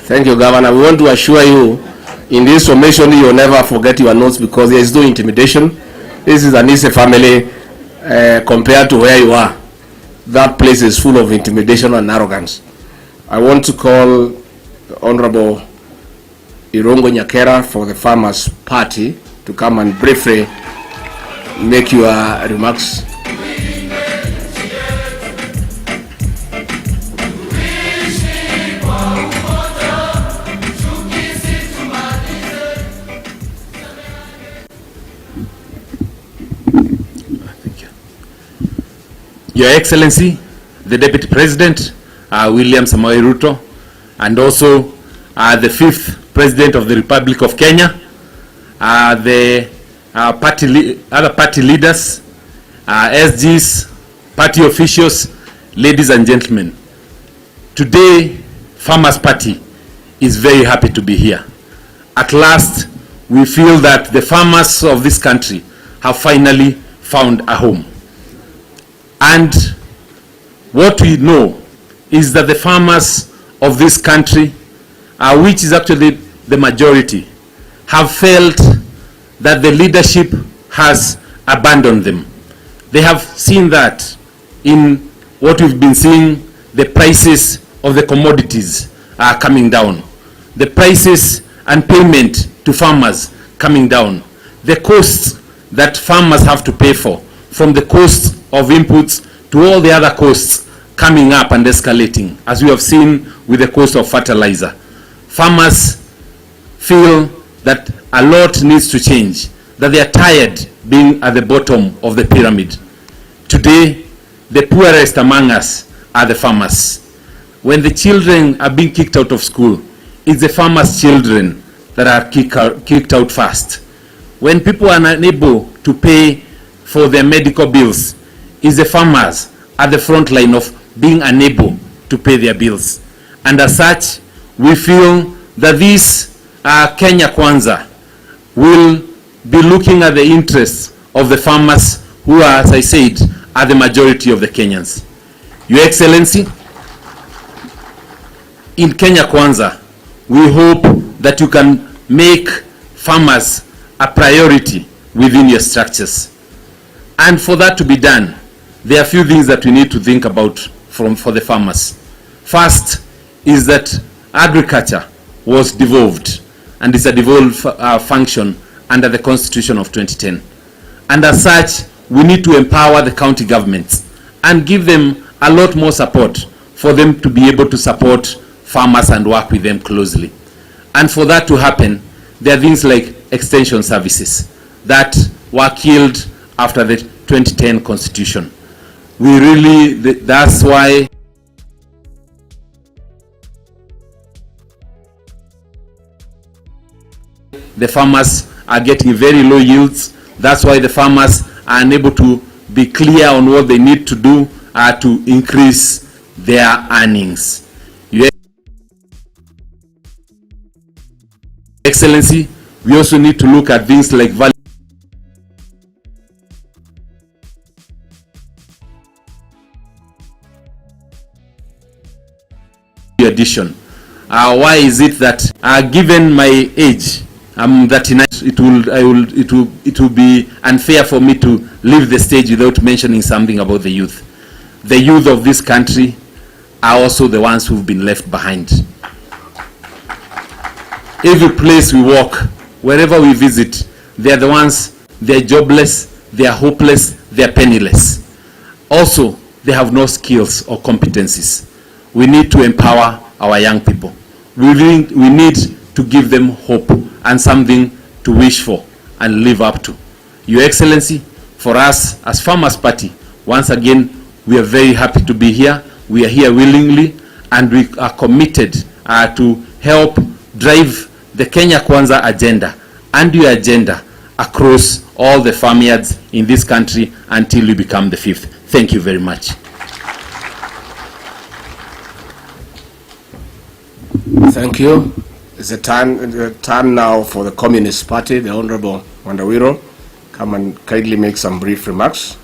Thank you, Governor. We want to assure you, in this formation, you will never forget your notes, because there is no intimidation. This is an easy family compared to where you are. That place is full of intimidation and arrogance. I want to call Honorable Irongo Nyakera for the Farmers Party to come and briefly make your remarks. Your Excellency, the Deputy President, William Samoei Ruto, and also the 5th President of the Republic of Kenya, the other party leaders, SGs, party officials, ladies and gentlemen. Today, Farmers Party is very happy to be here. At last, we feel that the farmers of this country have finally found a home. And what we know is that the farmers of this country, which is actually the majority, have felt that the leadership has abandoned them. They have seen that in what we've been seeing, the prices of the commodities are coming down. The prices and payment to farmers coming down. The costs that farmers have to pay for, from the cost of inputs to all the other costs coming up and escalating, as we have seen with the cost of fertilizer. Farmers feel that a lot needs to change, that they are tired being at the bottom of the pyramid. Today, the poorest among us are the farmers. When the children are being kicked out of school, it's the farmers' children that are kicked out first. When people are unable to pay for their medical bills, it's the farmers at the front line of being unable to pay their bills. And as such, we feel that this Kenya Kwanza will be looking at the interests of the farmers who are, as I said, are the majority of the Kenyans. Your Excellency, in Kenya Kwanza, we hope that you can make farmers a priority within your structures. And for that to be done, there are a few things that we need to think about for the farmers. First is that agriculture was devolved, and it's a devolved function under the Constitution of 2010. And as such, we need to empower the county governments and give them a lot more support for them to be able to support farmers and work with them closely. And for that to happen, there are things like extension services that were killed after the 2010 Constitution. We really, that's why the farmers are getting very low yields. That's why the farmers are unable to be clear on what they need to do to increase their earnings. Your Excellency, we also need to look at things like value addition. Why is it that given my age, I'm 39, it will be unfair for me to leave the stage without mentioning something about the youth. The youth of this country are also the ones who've been left behind. Every place we walk, wherever we visit, they're the ones, they're jobless, they're hopeless, they're penniless. Also, they have no skills or competencies. We need to empower our young people. We need to give them hope and something to wish for and live up to. Your Excellency, for us as Farmers Party, once again, we are very happy to be here. We are here willingly, and we are committed to help drive the Kenya Kwanza agenda and your agenda across all the farmyards in this country until we become the 5th. Thank you very much. Thank you. It's a turn now for the Communist Party, the Honorable Wandawiro. Come and kindly make some brief remarks.